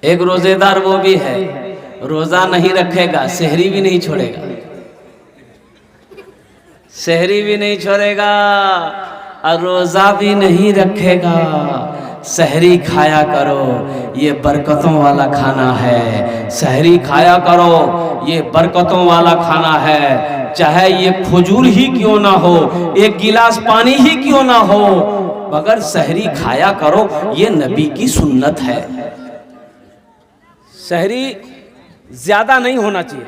एक रोजेदार वो भी है, रोजा नहीं रखेगा, सहरी भी नहीं छोड़ेगा, सहरी भी नहीं छोड़ेगा और रोजा भी नहीं रखेगा। सहरी खाया करो, ये बरकतों वाला खाना है। सहरी खाया करो, ये बरकतों वाला खाना है। चाहे ये खजूर ही क्यों ना हो, एक गिलास पानी ही क्यों ना हो, मगर सहरी खाया करो, ये नबी की सुन्नत है। सहरी ज्यादा नहीं होना चाहिए,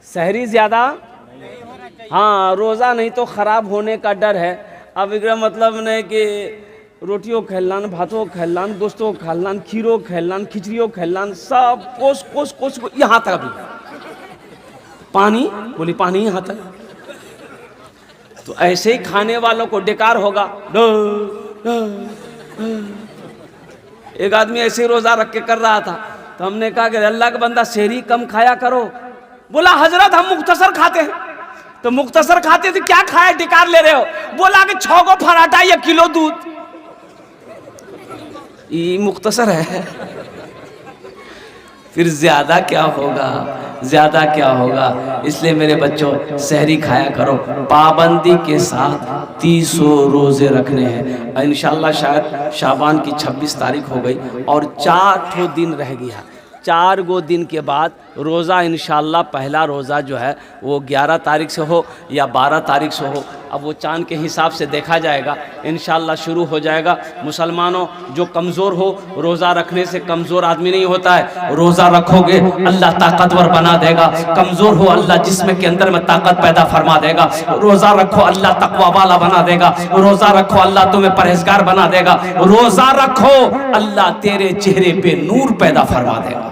सहरी ज्यादा, हाँ रोजा नहीं तो खराब होने का डर है। अब एकरा मतलब नहीं कि रोटियों खेलान, भातों खेलान, दोस्तों खेलान, खीरो खेलान, खिचड़ियों खेलान, सब कोस कोस कोस यहाँ तक भी पानी, बोली पानी यहाँ तक। तो ऐसे ही खाने वालों को बेकार होगा। एक आदमी ऐसे ही रोजा रख के कर रहा था, तो हमने कहा कि अल्लाह का बंदा सहरी कम खाया करो। बोला हजरत हम मुख्तसर खाते हैं। तो मुख्तसर खाते थे, क्या खाया डिकार ले रहे हो? बोला कि 6 को पराठा 1 किलो दूध। ये मुख्तसर है, फिर ज्यादा क्या होगा, ज्यादा क्या होगा। इसलिए मेरे बच्चों सहरी खाया करो, पाबंदी के साथ 30 रोजे रखने हैं इंशाल्लाह। शायद शाबान की 26 तारीख हो गई और 4 दिन रह गया। 4 दिन के बाद रोज़ा इंशाल्लाह, पहला रोज़ा जो है वो 11 तारीख से हो या 12 तारीख से हो, अब वो चांद के हिसाब से देखा जाएगा। इंशाल्लाह शुरू हो जाएगा। मुसलमानों जो कमज़ोर हो, रोज़ा रखने से कमज़ोर आदमी नहीं होता है। रोज़ा रखोगे अल्लाह ताकतवर बना देगा। कमज़ोर हो अल्लाह जिस्म के अंदर में ताकत पैदा फरमा देगा। रोज़ा रखो अल्लाह तकवा वाला बना देगा। रोज़ा रखो अल्लाह तुम्हें परहेजगार बना देगा। रोज़ा रखो अल्लाह तेरे चेहरे पे नूर पैदा फरमा देगा।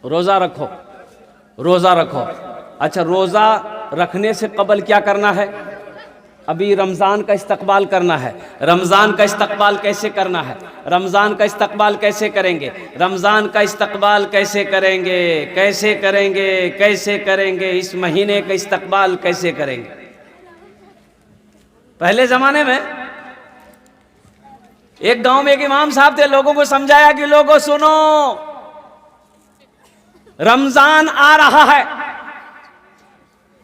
रोज़ा रखो, रोज़ा रखो। अच्छा, रोज़ा रखने से कबल क्या करना है? अभी रमज़ान का इस्तकबाल करना है। रमज़ान का इस्तकबाल कैसे करना है? रमज़ान का इस्तकबाल कैसे करेंगे? रमज़ान का इस्तकबाल कैसे करेंगे? कैसे करेंगे? कैसे करेंगे? इस महीने का इस्तकबाल कैसे करेंगे? पहले ज़माने में एक गांव में एक इमाम साहब थे, लोगों को समझाया कि लोगों सुनो, रमजान आ रहा है,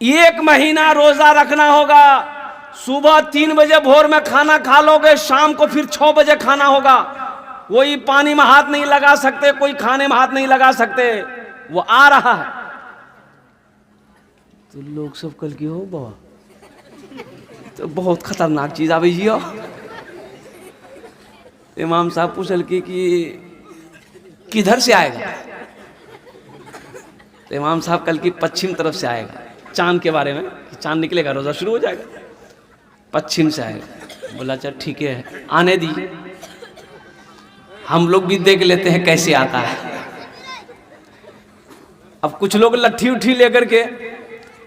1 महीना रोजा रखना होगा। सुबह 3 बजे भोर में खाना खा लोगे, शाम को फिर 6 बजे खाना होगा। कोई पानी में हाथ नहीं लगा सकते, कोई खाने में हाथ नहीं लगा सकते, वो आ रहा है। तो लोग सब कल की हो बाबा, तो बहुत खतरनाक चीज आ गई हो। इमाम साहब पूछल कि किधर से आएगा? तो इमाम साहब कल की पश्चिम तरफ से आएगा। चांद के बारे में, चांद निकलेगा रोजा शुरू हो जाएगा, पश्चिम से आएगा। बोला चल ठीक है, आने दीजिए, हम लोग भी देख लेते हैं कैसे आता है। अब कुछ लोग लट्ठी उठी लेकर के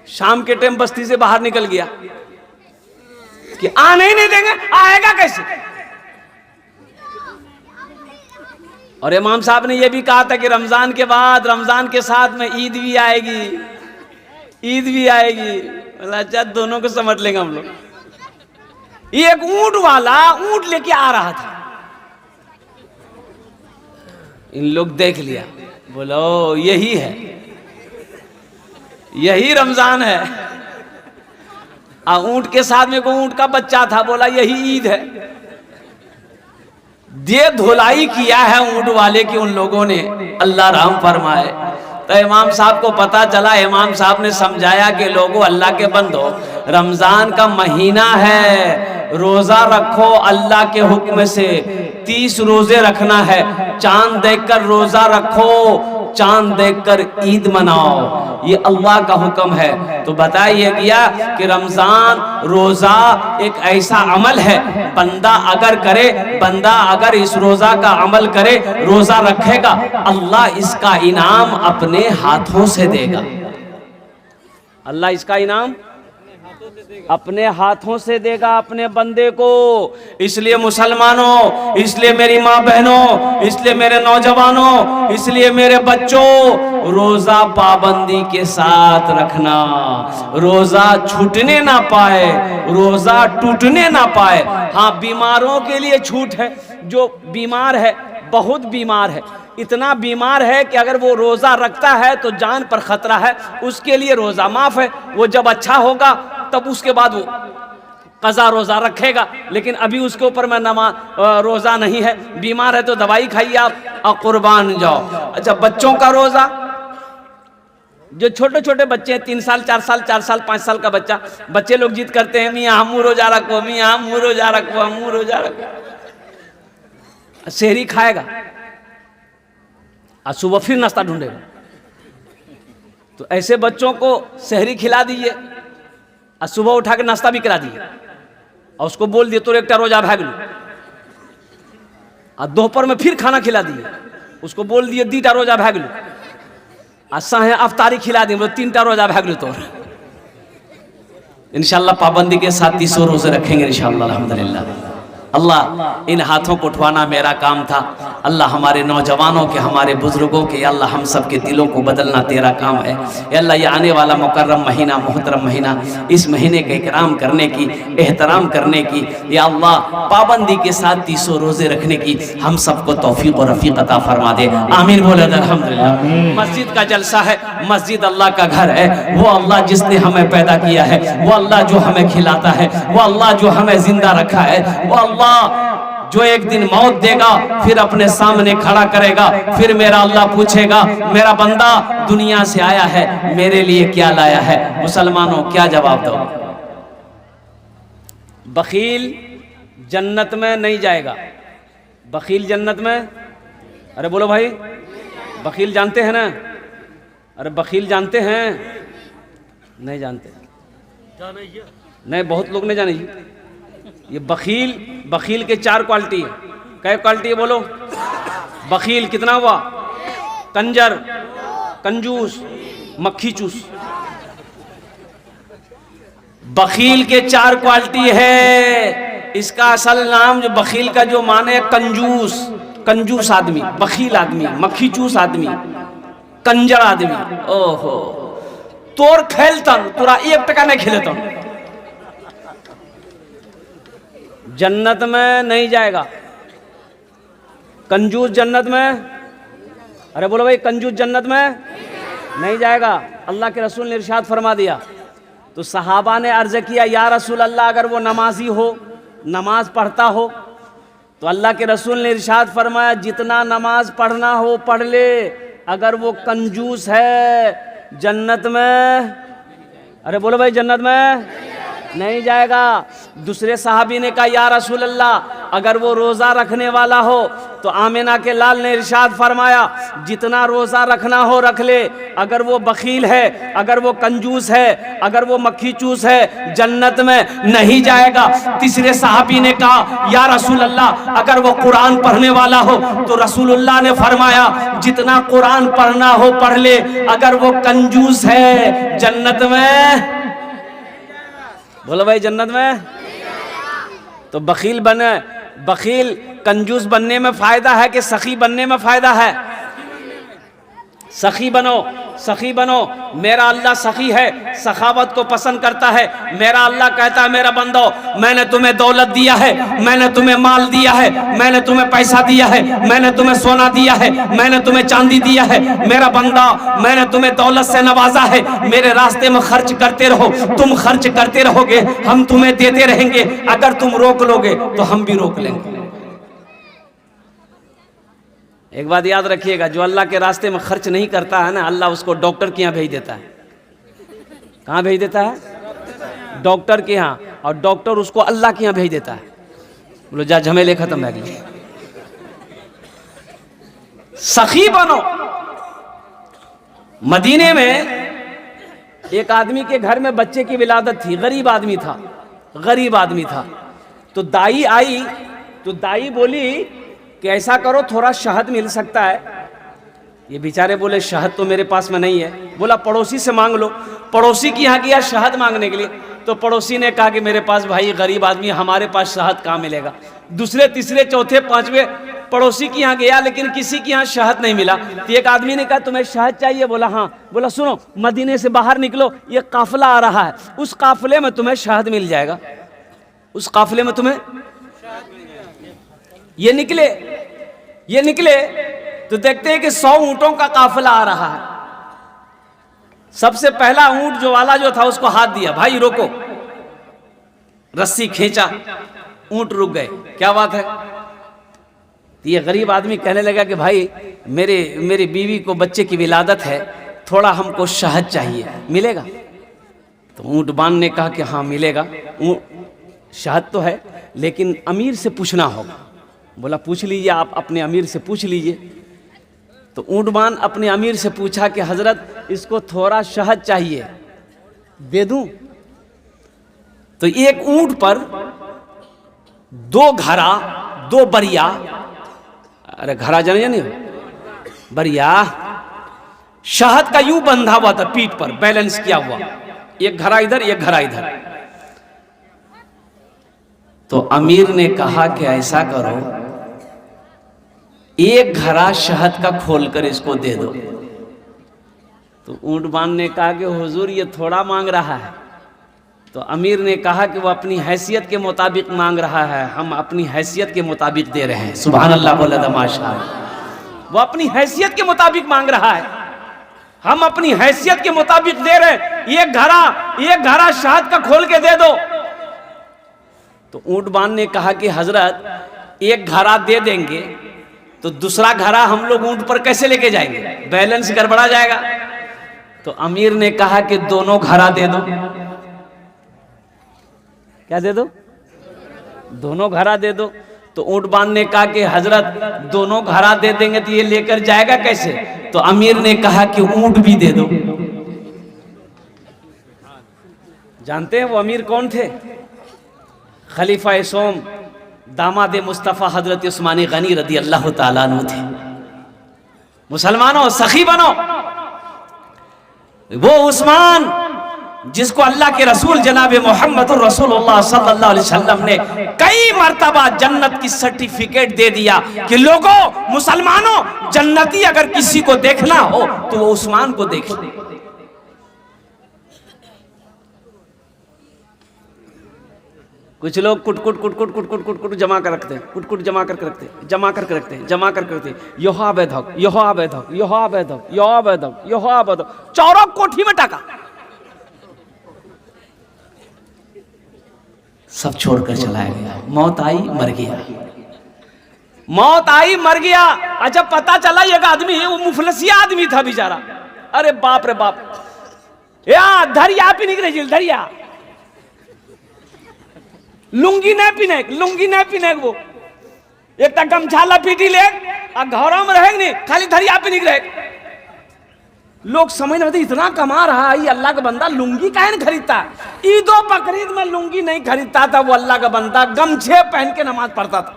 शाम के टाइम बस्ती से बाहर निकल गया कि आने ही नहीं देंगे, आएगा कैसे? और इमाम साहब ने यह भी कहा था कि रमजान के बाद, रमजान के साथ में ईद भी आएगी, ईद भी आएगी। अच्छा, दोनों को समझ लेंगे हम लोग। एक ऊंट वाला ऊंट लेके आ रहा था, इन लोग देख लिया, बोलो यही है, यही रमजान है। ऊंट के साथ में को ऊंट का बच्चा था, बोला यही ईद है। दे धुलाई किया है ऊंट वाले की उन लोगों ने, अल्लाह रहम फरमाए। तो इमाम साहब को पता चला, इमाम साहब ने समझाया कि लोगों अल्लाह के बंदो, रमजान का महीना है, रोजा रखो अल्लाह के हुक्म से। 30 रोजे रखना है, चांद देखकर रोजा रखो, चांद देखकर ईद मनाओ, ये अल्लाह का हुक्म है। तो बताइए गया कि रमजान रोजा एक ऐसा अमल है, बंदा अगर करे, बंदा अगर इस रोजा का अमल करे, रोजा रखेगा, अल्लाह इसका इनाम अपने हाथों से देगा। अल्लाह इसका इनाम अपने हाथों से देगा अपने बंदे को। इसलिए मुसलमानों, इसलिए मेरी माँ बहनों, इसलिए मेरे नौजवानों, इसलिए मेरे बच्चों, रोजा पाबंदी के साथ रखना, रोजा छूटने ना पाए, रोजा टूटने ना पाए। हाँ, बीमारों के लिए छूट है, जो बीमार है बहुत बीमार है, इतना बीमार है कि अगर वो रोज़ा रखता है तो जान पर खतरा है, उसके लिए रोज़ा माफ़ है। वो जब अच्छा होगा तब उसके बाद वो कज़ा रोज़ा रखेगा, लेकिन अभी उसके ऊपर में रोज़ा नहीं है, बीमार है तो दवाई खाइए आप और कुर्बान जाओ। अच्छा, बच्चों का रोज़ा, जो छोटे छोटे बच्चे हैं, 3 साल 4 साल 4 साल 5 साल का बच्चा, बच्चे लोग जिद करते हैं मियाँ हम रोज़ा रखो, मियाँ हम रोज़ा रखो, हम रोज़ा रखो। सेहरी खाएगा और सुबह फिर नाश्ता ढूंढेगा। तो ऐसे बच्चों को सेहरी खिला दीजिए और सुबह उठा के नाश्ता भी करा दीजिए और उसको बोल दिए तो एक रोजा भाग लो, और दोपहर में फिर खाना खिला दिए, उसको बोल दिए 2 रोजा भाग लो, और साहे अफ्तारी खिला दिए, 3 रोजा भाग लो। तो इंशाल्लाह पाबंदी के साथ 300 रोजे रखेंगे इंशाल्लाह अल्हम्दुलिल्लाह। अल्लाह इन हाथों को उठवाना मेरा काम था, अल्लाह हमारे नौजवानों के, हमारे बुजुर्गों के, अल्लाह हम सब के दिलों को बदलना तेरा काम है। अल्लाह ये आने वाला मुकर्रम महीना, मोहतरम महीना, इस महीने का इकराम करने की, एहतराम करने की, या अल्लाह पाबंदी के साथ 300 रोजे रखने की हम सबको तौफीक और रफ़ीक अता फरमा दे। आमीन बोले अल्हम्दुलिल्लाह। मस्जिद का जलसा है, मस्जिद अल्लाह का घर है, वो अल्लाह जिसने हमें पैदा किया है, वो अल्लाह जो हमें खिलाता है, वो अल्लाह जो हमें जिंदा रखा है, वो अल्लाह जो एक दिन मौत देगा फिर अपने सामने खड़ा करेगा, फिर मेरा अल्लाह पूछेगा मेरा बंदा दुनिया से आया है, मेरे लिए क्या लाया है? मुसलमानों क्या जवाब दो? बखील जन्नत में नहीं जाएगा। बखील जन्नत में, अरे बोलो भाई, बखील जानते हैं ना? अरे बखील जानते हैं? नहीं जानते? नहीं, बहुत लोग नहीं जाने। ये बखील के 4 क्वालिटी है। क्या क्वालिटी है बोलो? बखील कितना हुआ? कंजर, कंजूस, मक्खी चूस। बखील के 4 क्वालिटी है। इसका असल नाम जो बखील का जो माने कंजूस, कंजूस आदमी, बखील आदमी, मक्खी चूस आदमी, कंजर आदमी। ओहो, तोर खेलता तोरा 1 टका नहीं खेलता, जन्नत में नहीं जाएगा। कंजूस जन्नत में, अरे बोलो भाई, कंजूस जन्नत में नहीं जाएगा। अल्लाह के रसूल ने इरशाद फरमा दिया। तो सहाबा ने अर्ज किया, या रसूल अल्लाह, अगर वो नमाजी हो, नमाज पढ़ता हो, तो अल्लाह के रसूल ने इरशाद फरमाया जितना नमाज पढ़ना हो पढ़ ले, अगर वो कंजूस है जन्नत में, अरे बोलो भाई, जन्नत में नहीं जाएगा। दूसरे सहाबी ने कहा, या रसूल अल्लाह, अगर वो रोज़ा रखने वाला हो, तो आमिना के लाल ने इरशाद फरमाया जितना रोज़ा रखना हो रख ले, अगर वो बखील है, अगर वो कंजूस है, अगर वो मक्खी चूस है, जन्नत में नहीं जाएगा। तीसरे सहाबी ने कहा, या रसूल अल्लाह, अगर वो कुरान पढ़ने वाला हो, तो रसूलुल्लाह ने फरमाया जितना कुरान पढ़ना हो पढ़ ले, अगर वो कंजूस है जन्नत में, बोलो भाई, जन्नत में। तो बखील बने, बखील कंजूस बनने में फायदा है कि सखी बनने में फायदा है? सखी बनो, सखी बनो। मेरा अल्लाह सखी है, सखावत को पसंद करता है। मेरा अल्लाह कहता है, मेरा बंदो, मैंने तुम्हें दौलत दिया है, मैंने तुम्हें माल दिया है, मैंने तुम्हें पैसा दिया है, मैंने तुम्हें सोना दिया है, मैंने तुम्हें चांदी दिया है। मेरा बंदा, मैंने तुम्हें दौलत से नवाजा है, मेरे रास्ते में खर्च करते रहो। तुम खर्च करते रहोगे, हम तुम्हें देते रहेंगे। अगर तुम रोक लोगे तो हम भी रोक लेंगे। एक बात याद रखिएगा, जो अल्लाह के रास्ते में खर्च नहीं करता है ना, अल्लाह उसको डॉक्टर के यहाँ भेज देता है। कहाँ भेज देता है? डॉक्टर के यहाँ, और डॉक्टर उसको अल्लाह के यहाँ भेज देता है। बोलो जा, झमेले खत्म है। सखी बनो। मदीने में एक आदमी के घर में बच्चे की विलादत थी, गरीब आदमी था, गरीब आदमी था। तो दाई आई, तो दाई बोली कि ऐसा करो, थोड़ा शहद मिल सकता है। ये बेचारे बोले शहद तो मेरे पास में नहीं है। बोला पड़ोसी से मांग लो। पड़ोसी के यहाँ गया शहद मांगने के लिए, तो पड़ोसी ने कहा कि मेरे पास भाई गरीब आदमी, हमारे पास शहद कहाँ मिलेगा। दूसरे, तीसरे, चौथे, पांचवे पड़ोसी के यहाँ गया, लेकिन किसी के यहाँ शहद नहीं मिला। तो एक आदमी ने कहा तुम्हें शहद चाहिए? बोला हाँ। बोला सुनो, मदीने से बाहर निकलो, ये काफिला आ रहा है, उस काफिले में तुम्हें शहद मिल जाएगा, उस काफिले में तुम्हें। ये निकले, ये निकले तो देखते हैं कि 100 ऊंटों का काफिला आ रहा है। सबसे पहला ऊंट जो वाला जो था उसको हाथ दिया, भाई रोको, रस्सी खींचा, ऊंट रुक गए। क्या बात है? तो ये गरीब आदमी कहने लगा कि भाई मेरी बीवी को बच्चे की विलादत है, थोड़ा हमको शहद चाहिए, मिलेगा? तो ऊंट बान ने कहा कि हाँ मिलेगा, शहद तो है लेकिन अमीर से पूछना होगा। बोला पूछ लीजिए, आप अपने अमीर से पूछ लीजिए। तो ऊंट बान अपने अमीर से पूछा कि हजरत इसको थोड़ा शहद चाहिए, दे दूं? तो एक ऊंट पर 2 घड़ा 2 बरिया, अरे घड़ा जाने नहीं, बरिया शहद का यूं बंधा हुआ था, पीठ पर बैलेंस किया हुआ, एक घड़ा इधर एक घड़ा इधर। तो अमीर ने कहा कि ऐसा करो, एक घड़ा शहद का खोलकर इसको दे दो। तो ऊंट बान ने कहा कि हुजूर ये थोड़ा मांग रहा है। तो अमीर ने कहा कि वो अपनी हैसियत के मुताबिक मांग रहा है, हम अपनी हैसियत के मुताबिक दे रहे हैं। सुभान अल्लाह बोला था माशाअल्लाह। वो अपनी हैसियत के मुताबिक मांग रहा है, हम अपनी हैसियत के मुताबिक दे रहे हैं। एक घड़ा शहद का खोल के दे दो। तो ऊंट बान ने कहा कि हजरत एक घड़ा दे देंगे तो दूसरा घड़ा हम लोग ऊंट पर कैसे लेके जाएंगे, बैलेंस गड़बड़ा जाएगा। तो अमीर ने कहा कि दोनों घड़ा दे दो। क्या दे दो? दोनों घड़ा दे दो। तो ऊंट बान ने कहा कि हजरत दोनों घड़ा दे देंगे तो ये लेकर जाएगा कैसे? तो अमीर ने कहा कि ऊंट भी दे दो। जानते हैं वो अमीर कौन थे? खलीफा सोम दामाद मुस्तफ़ा हजरत उस्मानी गनी रदी अल्लाह ताला अन्हु थे। मुसलमानों सखी बनो, वो उस्मान जिसको अल्लाह के रसूल जनाब मोहम्मद रसूलुल्लाह सल्लल्लाहु अलैहि वसल्लम ने कई मर्तबा जन्नत की सर्टिफिकेट दे दिया कि लोगों मुसलमानों जन्नती अगर किसी को देखना हो तो वो उस्मान को देख। कुछ लोग कुट जमा कर रखते हैं, कुट जमा करके रखते हैं, जमा करके रखते हैं, जमा करके रखते हैं। यहा बेधक, यहा बेधक, यहा बेधक, यहा बेधक, यहा बेधक, चौरों कोठी में टाका, सब छोड़कर चला गया। मौत आई मर गया, मौत आई मर गया। अच्छा पता चला एक आदमी, वो मुफलसिया आदमी था बेचारा। अरे बाप रे बाप, या धरिया पी निकले, धरिया लुंगी नहीं पीने वो एक तक गमछा लपीटी ले और घरों में रहेंगे नहीं, खाली धरिया पे निकले। लोग समझ नहीं, इतना कमा रहा है ये अल्लाह का बंदा, लुंगी काहे नहीं खरीदता? ईदो बकरीद में लुंगी नहीं खरीदता था वो अल्लाह का बंदा, गमछे पहन के नमाज पढ़ता था।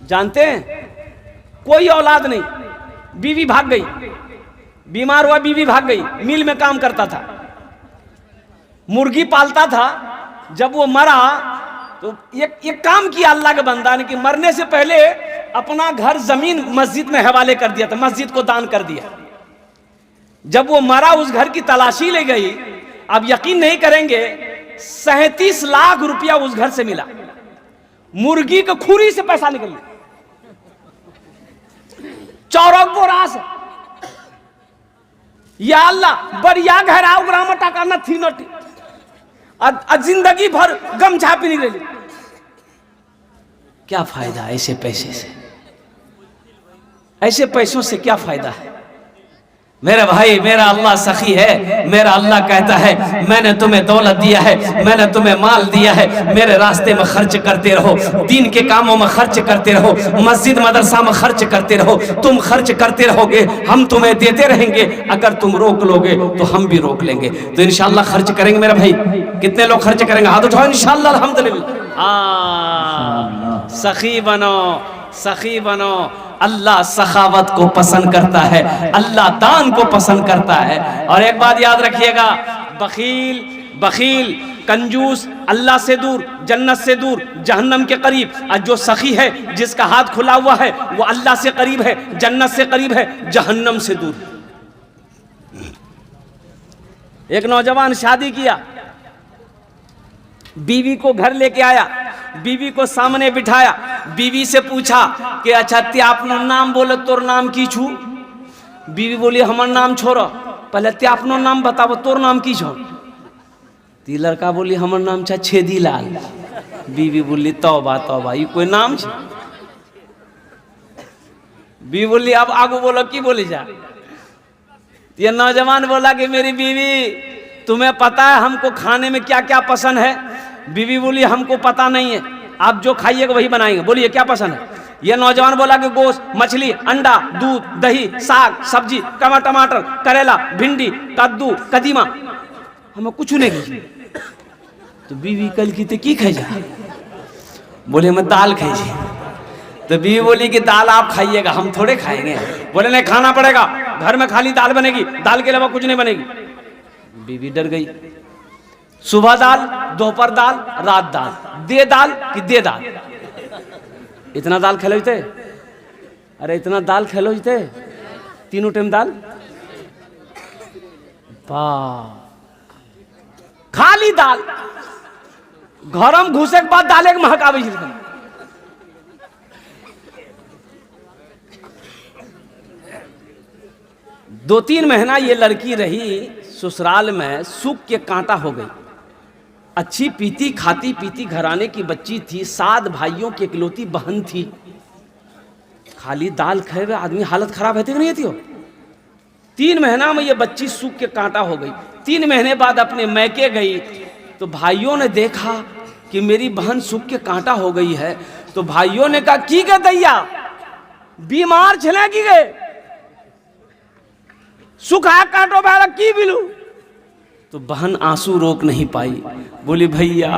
जानते हैं कोई औलाद नहीं, बीवी भाग गई, बीमार हुआ बीवी भाग गई, मिल में काम करता था, मुर्गी पालता था। जब वो मरा तो एक काम किया अल्लाह के बंदा ने कि मरने से पहले अपना घर जमीन मस्जिद में हवाले कर दिया था, मस्जिद को दान कर दिया। जब वो मरा उस घर की तलाशी ले गई, अब यकीन नहीं करेंगे 37 लाख रुपया उस घर से मिला, मुर्गी को खुरी से पैसा निकल लिया, चौरक बोरास। या अल्लाह बढ़िया घर आओ ग्राम टाका न थी नटी, जिंदगी भर गम झापी नहीं रही। क्या फायदा ऐसे पैसे से? ऐसे पैसों से क्या फायदा है? मेरा भाई, मेरा अल्लाह सखी है। मेरा अल्लाह कहता है मैंने तुम्हें दौलत दिया है, मैंने तुम्हें माल दिया है, मेरे रास्ते में खर्च करते रहो, दीन के कामों में खर्च करते रहो, मस्जिद मदरसा में खर्च करते रहो। तुम खर्च करते रहोगे, हम तुम्हें देते रहेंगे। अगर तुम रोक लोगे तो हम भी रोक लेंगे। तो इंशाअल्लाह खर्च करेंगे मेरा भाई। कितने लोग खर्च करेंगे? हाथ उठाओ इंशाअल्लाह, अल्हम्दुलिल्लाह। सखी बनो, सखी बनो। अल्लाह सखावत को पसंद करता है, अल्लाह दान को पसंद करता है। और एक बात याद रखिएगा, बखील कंजूस अल्लाह से दूर, जन्नत से दूर, जहन्नम के करीब। और जो सखी है, जिसका हाथ खुला हुआ है, वो अल्लाह से करीब है, जन्नत से करीब है, जहन्नम से दूर। एक नौजवान शादी किया, बीवी को घर लेके आया, बीवी को सामने बिठाया, बीवी से पूछा कि अच्छा ते अपनो नाम बोले, तोर नाम की छू? बीवी बोली हमर नाम छोड़, पहले ते अपनो नाम बताबो, तोर नाम की छो? ती लड़का बोली हमर नाम छा छेदी लाल। बीवी बोली तौबा तौबा, ये कोई नाम छे? बीवी बोली अब आगू बोलो की बोली जा? ये नौजवान बोला कि मेरी बीवी तुम्हें पता है हमको खाने में क्या क्या पसंद है? बीवी बोली हमको पता नहीं है, आप जो खाइएगा वही बनाएंगे, बोलिए क्या पसंद है? ये नौजवान बोला कि गोश्त, मछली, अंडा, दूध, दही, साग, सब्जी, टमाटर, करेला, भिंडी, कद्दू, कदीमा, हमें कुछ नहीं खाई। तो बीवी कल की तो की खाई जा? बोले मैं दाल खाई जी। तो बीवी बोली कि दाल आप खाइएगा, हम थोड़े खाएंगे। बोले नहीं खाना पड़ेगा, घर में खाली दाल बनेगी, दाल के अलावा कुछ नहीं बनेगी। बीवी डर गई। सुबह दाल, दोपहर दाल, रात दाल, दे दाल कि दे दाल? इतना दाल खेलोते? अरे इतना दाल खेलोते? तीनों टाइम दाल? खाली दाल, घर में घुसे के बाद दाले के महक आवे। 2-3 महीना ये लड़की रही ससुराल में, सुख के कांटा हो गई। अच्छी पीती खाती पीती घराने की बच्ची थी, 7 भाइयों की इकलौती बहन थी। खाली दाल खाए हुए आदमी हालत खराब रहती कि नहीं थी? 3 महीना में ये बच्ची सुख के कांटा हो गई। 3 महीने बाद अपने मैके गई तो भाइयों ने देखा कि मेरी बहन सुख के कांटा हो गई है। तो भाइयों ने कहा की गए दैया बीमार छले की गए, सुख आ कांटो बारा की बिलू? तो बहन आंसू रोक नहीं पाई, बोली भैया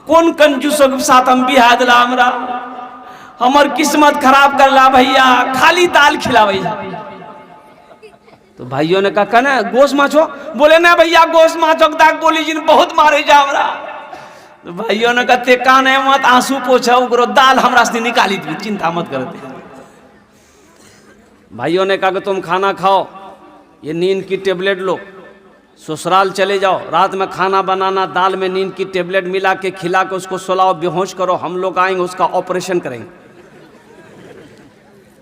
कौन कंजूसों के साथ हम बिहार दिला, हमरा हमर किस्मत खराब कर ला भैया, खाली दाल खिला भैया। तो भाइयों ने कहा ना गोश्त माछो? बोले ना भैया गोश्त माछो दाग बोली जिन बहुत मारे जा हमरा। तो भाइयों ने कहते कान है मत, आंसू पोछा उगरो, दाल हमरा से निकाली थी, चिंता मत करते। भाइयों ने कहा कि तुम खाना खाओ, ये नींद की टेबलेट लो, ससुराल चले जाओ, रात में खाना बनाना, दाल में नींद की टेबलेट मिला के खिला के उसको सुलाओ, बेहोश करो, हम लोग आएंगे उसका ऑपरेशन करेंगे।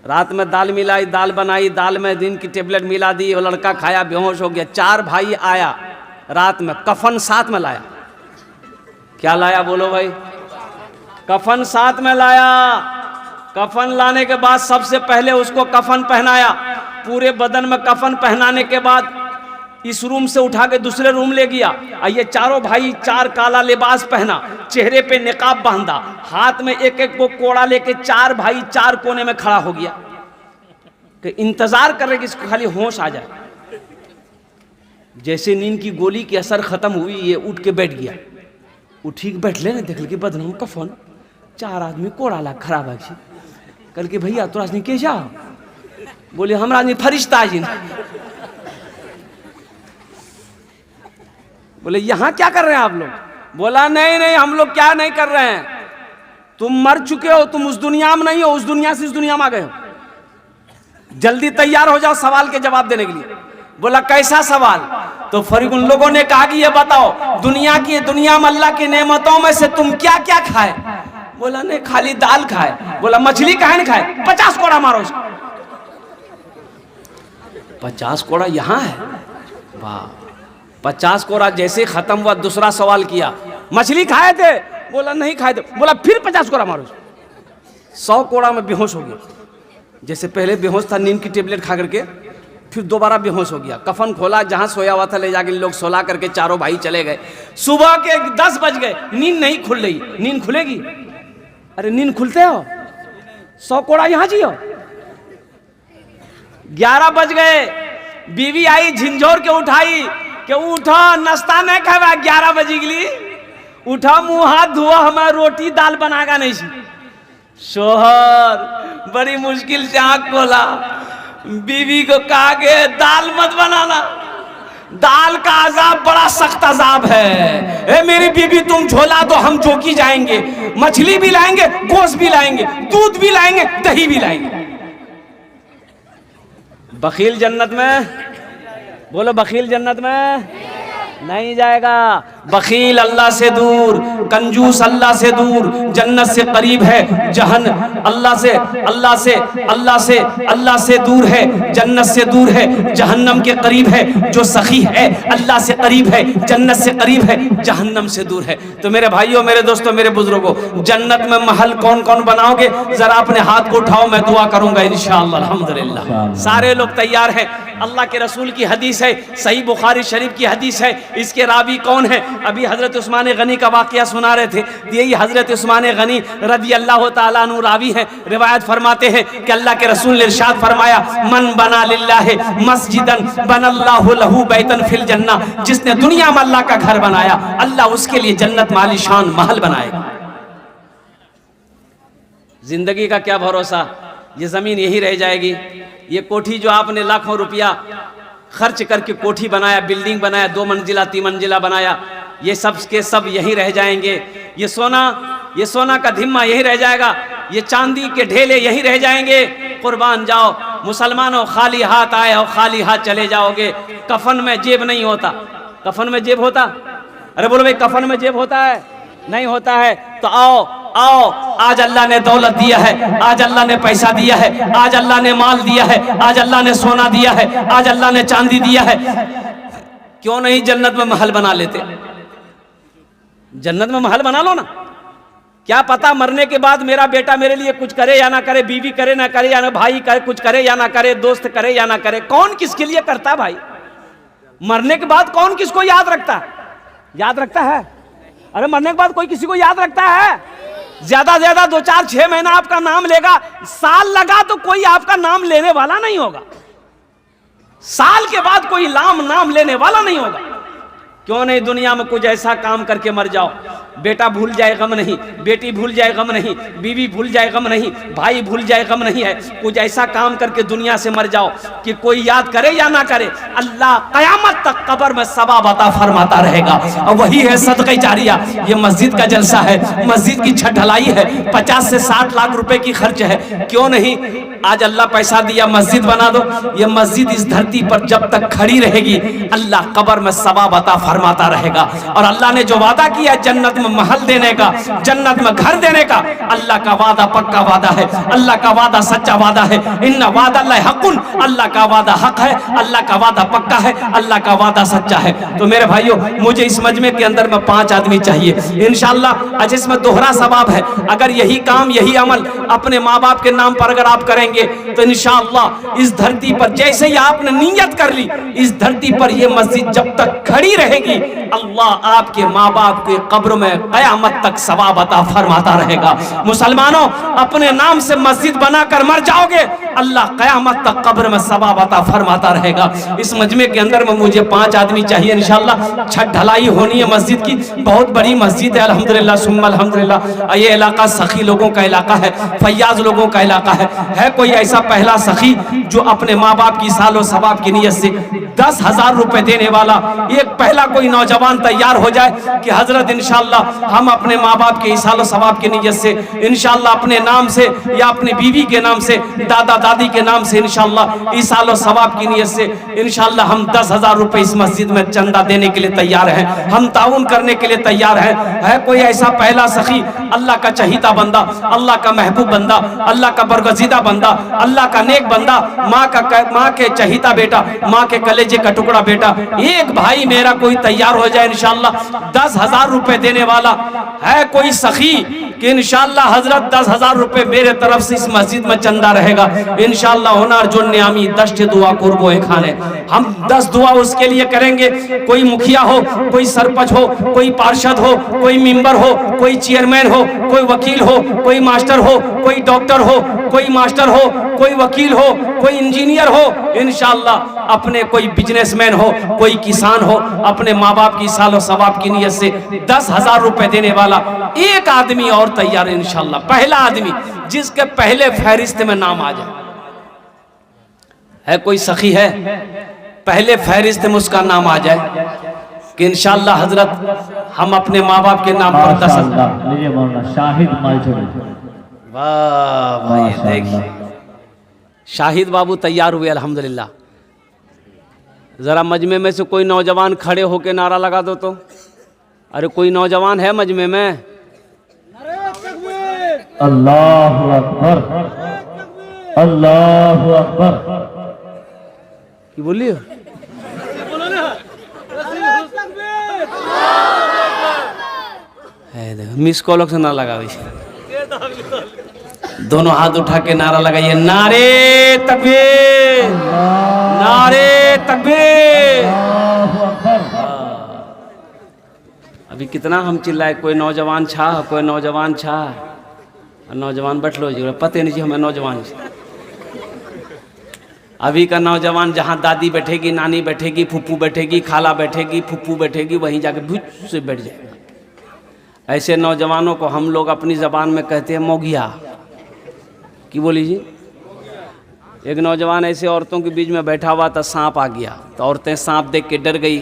रात में दाल मिलाई, दाल बनाई, दाल में नींद की टेबलेट मिला दी, वो लड़का खाया, बेहोश हो गया। 4 भाई आया रात में, कफन साथ में लाया। क्या लाया बोलो भाई? कफन साथ में लाया। कफन लाने के बाद सबसे पहले उसको कफन पहनाया, पूरे बदन में कफन पहनाने के बाद इस रूम से उठा के दूसरे रूम ले गया। ये चारों भाई 4 काला लिबास पहना, चेहरे पे निकाब बांधा, हाथ में एक एक को कोड़ा लेके 4 भाई 4 कोने में खड़ा हो गया कि इंतजार कर रहे कि इसको खाली होश आ जाए। जैसे नींद की गोली की असर खत्म हुई, ये उठ के बैठ गया। उठी के बैठ ले, देख के बदन में कफन, 4 आदमी कोड़ा ला खराब है। कल के भैया तोरा से के जा? बोले हमरा नहीं फरिश्ता जी। बोले यहाँ क्या कर रहे हैं आप लोग? बोला नहीं नहीं हम लोग क्या नहीं कर रहे हैं, तुम मर चुके हो, तुम उस दुनिया में नहीं हो, उस दुनिया से इस दुनिया में आ गए हो, जल्दी तैयार हो जाओ सवाल के जवाब देने के लिए। बोला कैसा सवाल? तो फिर उन लोगों ने कहा कि ये बताओ दुनिया में अल्लाह की नेमतों में से तुम क्या क्या खाए? बोला नहीं खाली दाल खाए। बोला मछली काहे नहीं खाए? 50 कोड़ा मारो उसको। 50 कोड़ा यहाँ है? वाह, 50 कोड़ा जैसे खत्म हुआ दूसरा सवाल किया, मछली खाए थे? बोला नहीं खाए थे। बोला फिर 50 कोड़ा मारो। 100 कोड़ा में बेहोश हो गया। जैसे पहले बेहोश था नींद की टेबलेट खा करके, फिर दोबारा बेहोश हो गया। कफन खोला, जहां सोया हुआ था ले जाके लोग सोला करके चारों भाई चले गए। सुबह के 10 बज गए, नींद नहीं खुल रही। नींद खुलेगी? अरे नींद खुलते हो? 100 कोड़ा यहां जियो। 11 बज गए, बीवी आई झिंझोर के उठाई कि उठो नाश्ता नहीं खावा, 11 बजे के लिए उठा, मुंह हाथ धुआ, हमें रोटी दाल बनागा नहीं सी। शोहर बड़ी मुश्किल से आंख खोला, बीवी को कहा कि दाल मत बनाना, दाल का अजाब बड़ा सख्त अजाब है। ए मेरी बीवी तुम झोला दो, हम चौकी जाएंगे, मछली भी लाएंगे, गोश्त भी लाएंगे, दूध भी लाएंगे, दही भी लाएंगे। बखील जन्नत में? बोलो बखील जन्नत में? नहीं जाएगा। बखील अल्लाह से दूर, कंजूस अल्लाह से दूर, जन्नत से करीब है, अल्लाह से दूर है, जन्नत से दूर है, जहन्नम के करीब है। जो सखी है अल्लाह से करीब है, जन्नत से करीब है, जहन्नम से दूर है। तो मेरे भाइयों, मेरे दोस्तों, मेरे बुजुर्गों, जन्नत में महल कौन कौन बनाओगे? जरा अपने हाथ को उठाओ, मैं दुआ करूंगा इंशाअल्लाह। अल्हम्दुलिल्लाह सारे लोग तैयार हैं। अल्लाह के रसूल की हदीस है, सही बुखारी शरीफ की हदीस है। इसके रावी कौन है? अभी हजरत उस्मान गनी का वाकया सुना रहे थे। यही हजरत उस्मान गनी रज़ी अल्लाह ताला अन्हु रावी है। रिवायत फरमाते हैं कि अल्लाह के रसूल ने इरशाद फरमाया, मन बना लिल्लाहि मस्जिदन बनल्लाहु लहू बैतन फिल जन्ना। जिसने दुनिया में अल्लाह का घर बनाया, अल्लाह उसके लिए जन्नत में आलीशान महल बनाएगा। जिंदगी का क्या भरोसा, ये जमीन यही रह जाएगी। ये कोठी जो आपने लाखों रुपया खर्च करके कोठी बनाया, बिल्डिंग बनाया, 2 मंजिला 3 मंजिला बनाया, ये सब के सब यही रह जाएंगे। ये सोना का धिम्मा यही रह जाएगा। ये चांदी के ढेले यही रह जाएंगे। कुर्बान जाओ मुसलमानों, खाली हाथ आए हो, खाली हाथ चले जाओगे। कफन में जेब नहीं होता। कफन में जेब होता? अरे बोलो भाई, कफन में जेब होता है? नहीं होता है। तो आओ, आज अल्लाह ने दौलत दिया है, आज अल्लाह ने पैसा दिया है, आज अल्लाह ने माल दिया है, आज अल्लाह ने सोना दिया है, आज अल्लाह ने चांदी दिया है। क्यों नहीं जन्नत में महल बना लेते? जन्नत में महल बना लो ना। क्या पता मरने के बाद मेरा बेटा मेरे लिए कुछ करे या ना करे, बीवी करे ना करे, या ना भाई करे, कुछ करे या ना करे, दोस्त करे या ना करे। कौन किसके लिए करता भाई? मरने के बाद कौन किसको याद रखता? याद रखता है? अरे मरने के बाद कोई किसी को याद रखता है? ज्यादा ज्यादा 2 4 6 महीना आपका नाम लेगा। साल लगा तो कोई आपका नाम लेने वाला नहीं होगा। साल के बाद कोई नाम लेने वाला नहीं होगा। क्यों नहीं दुनिया में कुछ ऐसा काम करके मर जाओ, बेटा भूल जाए गम नहीं, बेटी भूल जाए गम नहीं, बीवी भूल जाए गम नहीं, भाई भूल जाए गम नहीं है। कुछ ऐसा काम करके दुनिया से मर जाओ कि कोई याद करे या ना करे, अल्लाह कयामत तक कब्र में सवाब अता फरमाता रहेगा। और वही है सदक़े जारिया। ये मस्जिद का जलसा है, मस्जिद की छत ढलाई है, 50 से 60 लाख रुपए की खर्च है। क्यों नहीं आज अल्लाह पैसा दिया, मस्जिद बना दो। ये मस्जिद इस धरती पर जब तक खड़ी रहेगी, अल्लाह कब्र में सवाब अता फरमाता रहेगा। और अल्लाह ने जो वादा किया जन्नत में महल देने का, जन्नत में घर देने का, अल्लाह का वादा पक्का वादा है, अल्लाह का वादा सच्चा वादा है। इन्ना वादा अल्लाह हक़ुन, अल्लाह का वादा हक है, अल्लाह का वादा पक्का है, अल्लाह का वादा सच्चा है। तो मेरे भाइयों, मुझे इस मजमे के अंदर में 5 आदमी चाहिए इंशाअल्लाह। आज इसमें दोहरा सवाब है। अगर यही काम, यही अमल अपने माँ बाप के नाम पर अगर आप करेंगे तो इंशाअल्लाह इस धरती पर जैसे ही आपने नियत कर ली, इस धरती पर यह मस्जिद जब तक खड़ी रहेगी, अल्लाह आपके माँ बाप के कब्र में कयामत तक सवाब अता फरमाता रहेगा। मुसलमानों, अपने नाम से मस्जिद बनाकर मर जाओगे, अल्लाह कयामत तक कब्र में सवाब अता फरमाता रहेगा। इस मजमे के अंदर में मुझे 5 आदमी चाहिए इंशाअल्लाह। छत ढलाई होनी है मस्जिद की, बहुत बड़ी मस्जिद है अल्हम्दुलिल्लाह सुम्मा अल्हम्दुलिल्लाह। ये इलाका सखी लोगों का इलाका है, फैयाज लोगों का इलाका है कोई ऐसा पहला सखी जो अपने माँ बाप की सालो सवाब की नियत से 10,000 रुपए देने वाला? एक पहला कोई नौजवान तैयार हो जाए कि हजरत इंशाअल्लाह हम अपने माँ बाप के सालो सवाब की नियत से इंशाअल्लाह अपने नाम से या अपनी बीवी के नाम से, दादा दादी के नाम से इंशाअल्लाह इस सालो सवाब की नियत से इंशाअल्लाह हम 10,000 रुपए इस मस्जिद में चंदा देने के लिए तैयार हैं, हम ताउन करने के लिए तैयार हैं। है कोई ऐसा पहला सखी, अल्लाह का चहीता बंदा, अल्लाह का महबूब बंदा, अल्लाह का बरगजीदा बंदा, अल्लाह का नेक बंदा, माँ के चहीता बेटा, माँ के कलेजे का टुकड़ा बेटा, एक भाई मेरा कोई तैयार हो जाए इंशाअल्लाह 10,000 रुपए देने वाला? है कोई सखी कि इंशाअल्लाह हजरत 10,000 रुपए मेरे तरफ से इस मस्जिद में चंदा रहेगा इंशाअल्लाह। होनार जो न्यामी 10 दुआ कुर्बो खाने, हम 10 दुआ उसके लिए करेंगे। कोई मुखिया हो, कोई सरपंच हो, कोई पार्षद हो, कोई मेंबर हो, कोई चेयरमैन हो, कोई वकील हो, कोई मास्टर हो, कोई डॉक्टर हो, कोई मास्टर हो, कोई वकील हो, कोई इंजीनियर हो, इंशाअल्लाह अपने कोई बिजनेसमैन हो, कोई किसान हो, अपने माँ बाप की सालो सवाब की नियत से 10,000 रुपए देने वाला एक आदमी और तैयार है इंशाअल्लाह। पहला आदमी जिसके पहले फहरिस्त में नाम आ जाए। है कोई सखी है पहले फहरिस्त में उसका नाम आ जाए कि इंशाअल्लाह हजरत हम अपने माँ बाप के नाम पर 10,000। शाहिद मालचोरी, वाह भाई, देखिए शाहिद बाबू तैयार हुए अल्हम्दुलिल्लाह। ज़रा मजमे में से कोई नौजवान खड़े होके नारा लगा दो तो। अरे कोई नौजवान है मजमे में? अल्लाहु अकबर, अल्लाहु अकबर। की बोलिए? मिस कॉल से ना लगा, दोनों हाथ उठा के नारा लगाइए, नारे तकबीर, नारे तकबीर। अभी कितना हम चिल्लाए, कोई नौजवान छा, कोई नौजवान छा। नौजवान बैठ लो जी, पते नहीं जी हमें नौजवान। अभी का नौजवान जहाँ दादी बैठेगी, नानी बैठेगी, फुप्पू बैठेगी, खाला बैठेगी, फुप्पू बैठेगी, वहीं जाके भुज से बैठ जाएगा। ऐसे नौजवानों को हम लोग अपनी ज़बान में कहते हैं मोगिया। की बोली जी? एक नौजवान ऐसे औरतों के बीच में बैठा हुआ था, सांप आ गया तो औरतें सांप देख के डर गई।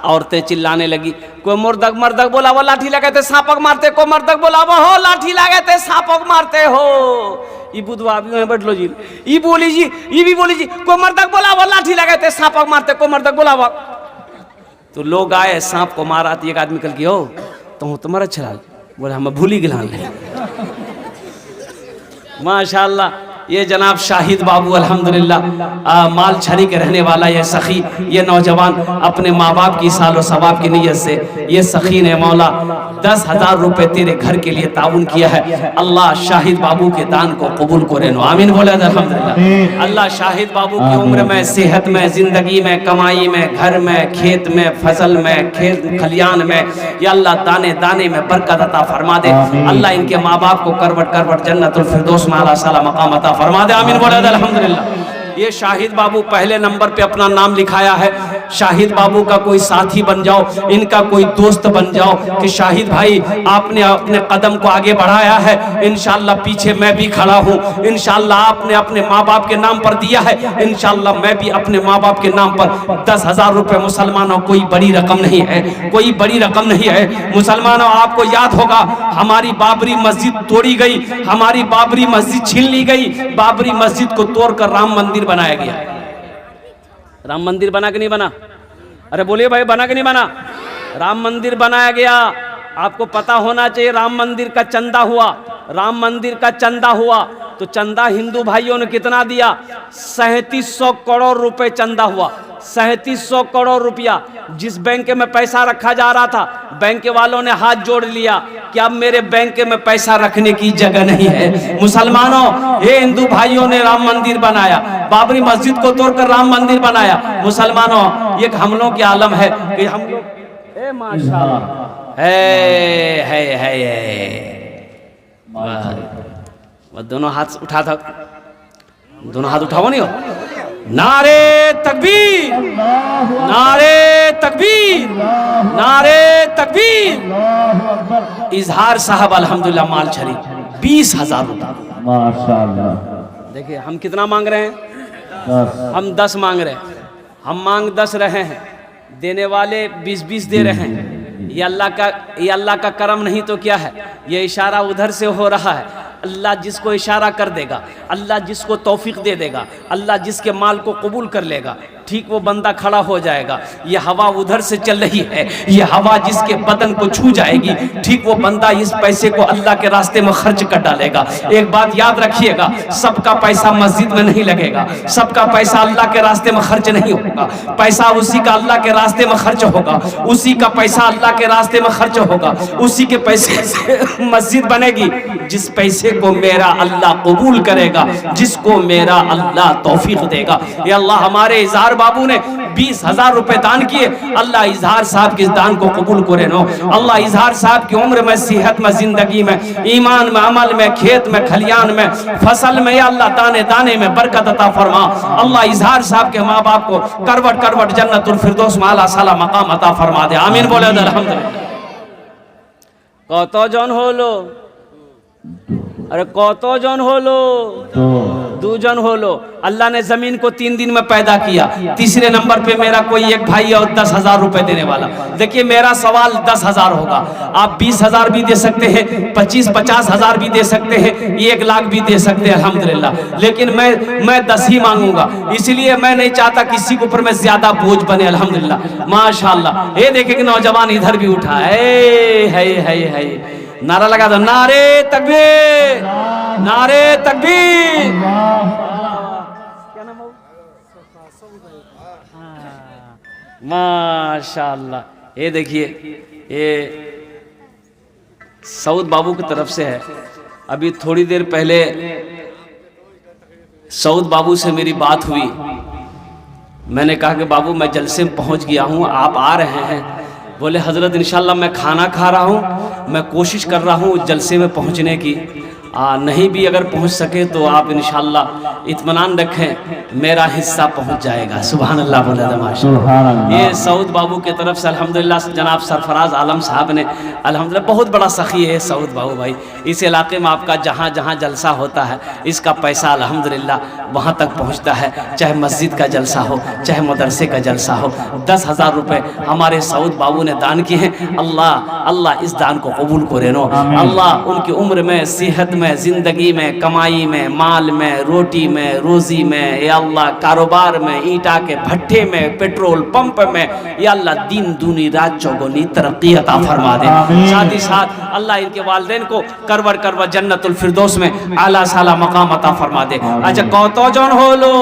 औरतें चिल्लाने लगी, कोई मुर्दक मर्दक बोला वो लाठी लगाते सांपक मारते, को मर्दक बोला वो हो लाठी लगाते सांपक मारते हो। ये बुधवा भी बैठ लो जी, ये बोली जी, ये भी बोली जी, को मर्दक बोला वो लाठी लगाते सांपक मारते, को मर्दक बोला वो। तो लोग आए, सांप को मारा। तो एक आदमी कल की हो तो तुम्हारा छलाल बोला, हम भूली गिलान ले। माशाअल्लाह, ये जनाब शाहिद बाबू अल्हम्दुलिल्लाह माल छरी के रहने वाला ये सखी, ये नौजवान अपने माँ बाप की सालो सवाब की नीयत से ये सखी ने मौला 10,000 रुपए तेरे घर के लिए ताउन किया है। अल्लाह शाहिद बाबू के दान को कबूल करे नो, आमीन बोले अल्हम्दुलिल्लाह। अल्लाह शाहिद बाबू की उम्र में, सेहत में, जिंदगी में, कमाई में, घर में, खेत में, फसल में, खेत खलियान में, या अल्लाह दाने दाने में बरकत अता फरमा दे। अल्लाह इनके माँ बाप को करवट करवट जन्नतुल फिरदौस में आला साला मकाम अता फरमा दे, आमीन बोले अल्हम्दुलिल्लाह। ये शाहिद बाबू पहले नंबर पे अपना नाम लिखाया है। शाहिद बाबू का कोई साथी बन जाओ, इनका कोई दोस्त बन जाओ कि शाहिद भाई आपने अपने कदम को आगे बढ़ाया है, इंशाअल्लाह पीछे मैं भी खड़ा हूँ। इंशाअल्लाह आपने अपने माँ बाप के नाम पर दिया है, इंशाअल्लाह मैं भी अपने माँ बाप के नाम पर 10,000 रुपए। मुसलमानों कोई बड़ी रकम नहीं है, कोई बड़ी रकम नहीं है। मुसलमानों आपको याद होगा हमारी बाबरी मस्जिद तोड़ी गई, हमारी बाबरी मस्जिद छीन ली गई। बाबरी मस्जिद को तोड़कर राम मंदिर बनाया गया। राम मंदिर बना कि नहीं बना? अरे बोलिए भाई, बना कि नहीं बना? राम मंदिर बनाया गया। आपको पता होना चाहिए राम मंदिर का चंदा हुआ, राम मंदिर का चंदा हुआ तो चंदा हिंदू भाइयों ने कितना दिया? 3700 करोड़ रुपए चंदा हुआ। 3700 करोड़ रुपया। जिस बैंक में पैसा रखा जा रहा था, बैंक वालों ने हाथ जोड़ लिया कि अब मेरे बैंक में पैसा रखने की जगह नहीं है। मुसलमानों, ये हिंदू भाइयों ने राम मंदिर बनाया, बाबरी मस्जिद को तोड़कर राम मंदिर बनाया। मुसलमानों, ये हमलों की आलम है कि हम लोग माशाअल्लाह दोनों हाथ उठा था, दोनों हाथ उठाओ नहीं हो। नारे तकबीर, नारे तकबीर, नारे तकबीर। इजहार साहब अल्हम्दुलिल्लाह माल छरी 20,000 रुपये माशाअल्लाह। देखिए हम कितना मांग रहे हैं? हम 10 मांग रहे हैं। हम मांग 10 रहे हैं, देने वाले 20-20 दे रहे हैं। ये अल्लाह का करम नहीं तो क्या है? ये इशारा उधर से हो रहा है। अल्लाह जिसको इशारा कर देगा, अल्लाह जिसको तौफीक दे देगा, अल्लाह जिसके माल को कबूल कर लेगा, ठीक वो बंदा खड़ा हो जाएगा। ये हवा उधर से चल रही है, ये हवा जिसके बदन को छू जाएगी, ठीक वो बंदा इस पैसे को अल्लाह के रास्ते में खर्च कर डालेगा। एक बात याद रखिएगा, सबका पैसा मस्जिद में नहीं लगेगा, सबका पैसा अल्लाह के रास्ते में खर्च नहीं होगा। पैसा उसी का अल्लाह के रास्ते में खर्च होगा, उसी का पैसा अल्लाह के रास्ते में खर्च होगा, उसी के पैसे से मस्जिद बनेगी। जिस पैसे को मेरा अल्लाह कबूल करेगा, जिसको मेरा अल्लाह तौफीक देगा। ये अल्लाह हमारे इजहार बाबू ने 20,000 रुपए दान किए। अल्लाह इजहार साहब के दान को कबूल करे नो। अल्लाह इजहार साहब की उम्र में, सेहत में, जिंदगी में, ईमान में, अमल में, खेत में, खलियान में, फसल में, या अल्लाह दाने दाने में बरकत अता फरमा। अल्लाह इजहार साहब के माँ बाप को करवट करवट जन्नतुल फिरदौस में आला साला मकाम अता फरमा दे, आमीन बोले अल्हम्दुलिल्लाह। कत जन हलो अरे कतो जन होलो, दो जन होलो। अल्लाह ने जमीन को 3 दिन में पैदा किया। तीसरे नंबर पे मेरा कोई एक भाई और 10,000 रुपए देने वाला। देखिए मेरा सवाल 10,000 होगा, आप 20,000 भी दे सकते हैं, 25-50,000 भी दे सकते हैं, 1 लाख भी दे सकते हैं, अल्हम्दुलिल्लाह। लेकिन मैं 10 ही मांगूंगा, इसलिए मैं नहीं चाहता किसी के ऊपर मैं ज्यादा बोझ बने, अल्हम्दुलिल्लाह माशाअल्लाह। ये देखे कि नौजवान इधर भी उठा है, नारा लगा दो, नारे तकबीर, नारे तकबीर। क्या नाम है? माशाअल्लाह। ये देखिए ये सऊद बाबू की तरफ से है। अभी थोड़ी देर पहले सऊद बाबू से मेरी बात हुई। मैंने कहा कि बाबू मैं जलसे में पहुंच गया हूं, आप आ रहे हैं? बोले हजरत इंशाल्लाह मैं खाना खा रहा हूं, मैं कोशिश कर रहा हूं जलसे में पहुंचने की। नहीं भी अगर पहुंच सके तो आप इंशाल्लाह इत्मीनान रखें, मेरा हिस्सा पहुंच जाएगा। सुभान अल्लाह बोले माशाअल्लाह। ये सऊद बाबू की तरफ से अल्हम्दुलिल्लाह जनाब सरफराज आलम साहब ने अल्हम्दुलिल्लाह, बहुत बड़ा सखी है सऊद बाबू भाई। इस इलाके में आपका जहाँ जहाँ जलसा होता है इसका पैसा अल्हम्दुलिल्लाह वहाँ तक पहुँचता है, चाहे मस्जिद का जलसा हो चाहे मदरसे का जलसा हो। 10,000 रुपये हमारे सऊद बाबू ने दान किए हैं। अल्लाह इस दान को कबूल करे नो। अल्लाह उनकी उम्र में, सेहत में, जिंदगी में, कमाई में, माल में, रोटी में, रोजी में, या अल्लाह कारोबार में, ईंटा के भट्ठे में, पेट्रोल पंप में, या अल्लाह दिन दूनी रात चौगुनी तरक्की अता फरमा दे। साथ ही साथ अल्लाह इनके वालिदैन को करवर जन्नतुल फिरदौस में आला साला मकाम अता फरमा दे। अच्छा कौतो जन हो लो?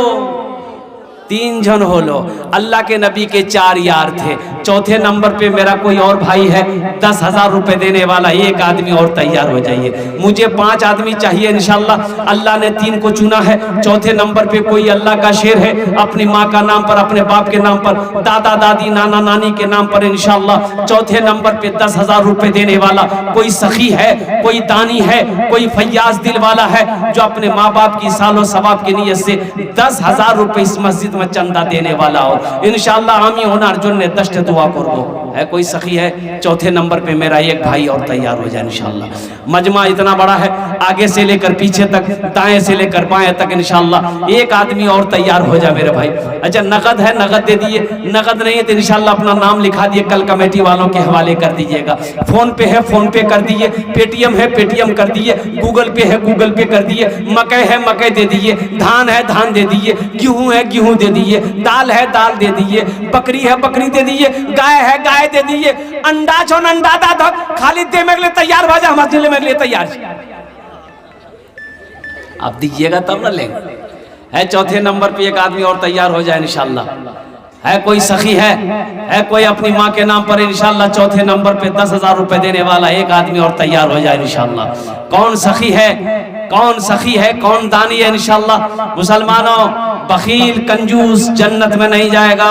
3 जन हो लो। अल्लाह के नबी के 4 यार थे। चौथे नंबर पे मेरा कोई और भाई है 10,000 रुपए देने वाला। एक आदमी और तैयार हो जाइए, मुझे 5 आदमी चाहिए इंशाल्लाह। अल्लाह ने 3 को चुना है। चौथे नंबर पे कोई अल्लाह का शेर है, अपनी माँ का नाम पर, अपने बाप के नाम पर, दादा दादी नाना नानी के नाम पर इंशाल्लाह चौथे नंबर पे 10,000 रुपए देने वाला कोई सखी है, कोई दानी है, कोई फैयाज दिल वाला है जो अपने माँ बाप की सालों सवाब की नीयत से 10,000 रुपए इस मस्जिद में चंदा देने वाला हो इंशाल्लाह। आमी होना अर्जुन ने दस्ट दुआ कर दो। है कोई सखी है? चौथे नंबर पे मेरा एक भाई और तैयार हो जाए इंशाल्लाह। मजमा इतना बड़ा है, आगे से लेकर पीछे तक, दाएं से लेकर बाएं तक इंशाल्लाह एक आदमी और तैयार हो जाए मेरे भाई। अच्छा नगद है, नगद दे दिए, नगद नहीं है तो इंशाल्लाह अपना नाम लिखा दिए, कल कमेटी वालों के हवाले कर दीजिएगा। फोन पे है, फोन पे कर दिए, पेटीएम है, पेटीएम कर दिए, गूगल पे है, गूगल पे कर दिए, मकई है, मकई दे दिए, धान है, धान दे दिए, गेहूं है, गेहूं दे दिए, दाल है, दाल दे दिए, बकरी है, बकरी दे दिए, गाय है, गाय दे दिए, अंडा छो अंडा दा खाली दे में लिए तैयार हो जा, मस्जिद में लिए तैयार। आप दीजिएगा तब ना लेंगे। है चौथे नंबर पे एक आदमी और तैयार हो जाए इंशाल्लाह। है कोई सखी है कोई अपनी माँ के नाम पर इंशाल्लाह चौथे नंबर पे 10,000 रुपए देने वाला एक आदमी और तैयार हो जाए इंशाल्लाह। कौन सखी है, कौन सखी है, कौन दानी है इंशाल्लाह। मुसलमानों बखील कंजूस जन्नत में नहीं जाएगा,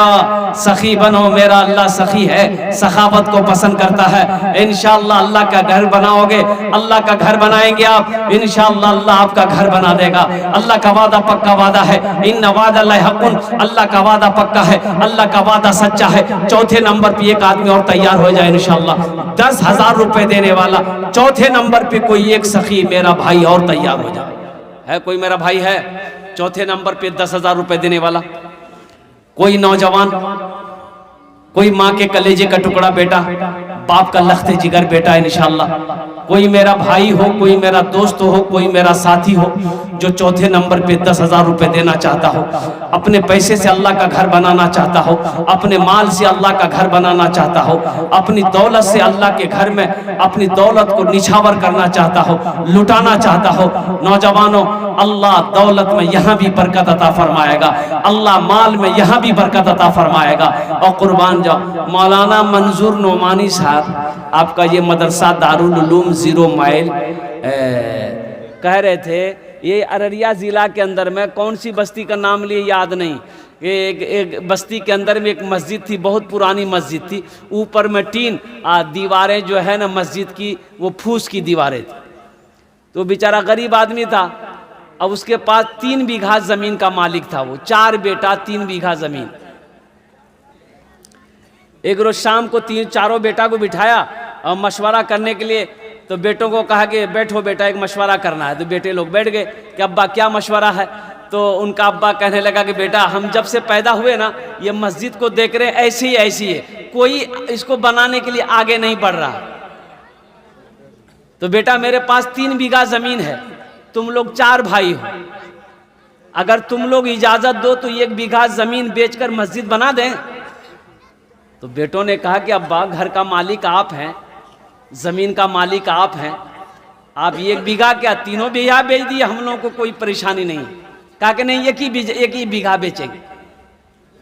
सखी बनो। मेरा अल्लाह सखी है, सखावत को पसंद करता है। इंशाल्लाह अल्लाह का घर बनाओगे, अल्लाह का घर बनाएंगे आप इंशाल्लाह, अल्लाह आपका घर बना देगा। अल्लाह का वादा पक्का वादा है, इन्ना वादल्लाहि हक़्क़ुन, अल्लाह का वादा पक्का है, अल्लाह का वादा सच्चा है। चौथे नंबर पे एक आदमी और तैयार हो जाए इंशाल्लाह, 10,000 रुपए देने वाला। चौथे नंबर पे कोई एक सखी मेरा भाई और तैयार हो जाए। है कोई मेरा भाई है चौथे नंबर पे 10,000 रुपए देने वाला? कोई नौजवान, कोई माँ के कलेजे का टुकड़ा बेटा, बाप का लख्ते जिगर बेटा इंशाल्लाह। कोई मेरा भाई हो, कोई मेरा दोस्त हो, कोई मेरा साथी हो जो चौथे नंबर पे 10,000 रुपए देना चाहता हो, अपने पैसे से अल्लाह का घर बनाना चाहता हो, अपने माल से अल्लाह का घर बनाना चाहता हो, अपनी दौलत से अल्लाह के घर में अपनी दौलत को निछावर करना चाहता हो, लुटाना चाहता हो। नौजवानों अल्लाह दौलत में यहाँ भी बरकत अता फरमाएगा, अल्लाह माल में यहाँ भी बरकत अता फरमाएगा। और कुर्बान जाओ मौलाना मंजूर नोमानी साहब, आपका ये मदरसा दारुल उलूम 0 माइल कह रहे थे, ये अररिया ज़िला के अंदर में कौन सी बस्ती का नाम लिए याद नहीं, एक बस्ती के अंदर में एक मस्जिद थी, बहुत पुरानी मस्जिद थी, ऊपर में टीन, दीवारें जो है ना मस्जिद की वो फूस की दीवारें थी। तो बेचारा गरीब आदमी था, अब उसके पास 3 बीघा ज़मीन का मालिक था, वो 4 बेटा 3 बीघा ज़मीन। एक रोज शाम को 3-4 बेटा को बिठाया और मशवरा करने के लिए तो बेटों को कहा कि बैठो बेटा, एक मशवरा करना है। तो बेटे लोग बैठ गए कि अब्बा क्या मशवरा है। तो उनका अब्बा कहने लगा कि बेटा, हम जब से पैदा हुए ना, ये मस्जिद को देख रहे हैं ऐसी है, कोई इसको बनाने के लिए आगे नहीं बढ़ रहा। तो बेटा, मेरे पास 3 बीघा जमीन है, तुम लोग 4 भाई हो, अगर तुम लोग इजाजत दो तो 1 बीघा जमीन बेचकर मस्जिद बना दें। तो बेटों ने कहा कि अब्बा, घर का मालिक आप हैं, जमीन का मालिक आप हैं, आप 1 बीघा क्या 3 बीघा बेच दिए, हम लोगों को कोई परेशानी नहीं। कहा कि नहीं, एक ही बीघा बेचेंगे।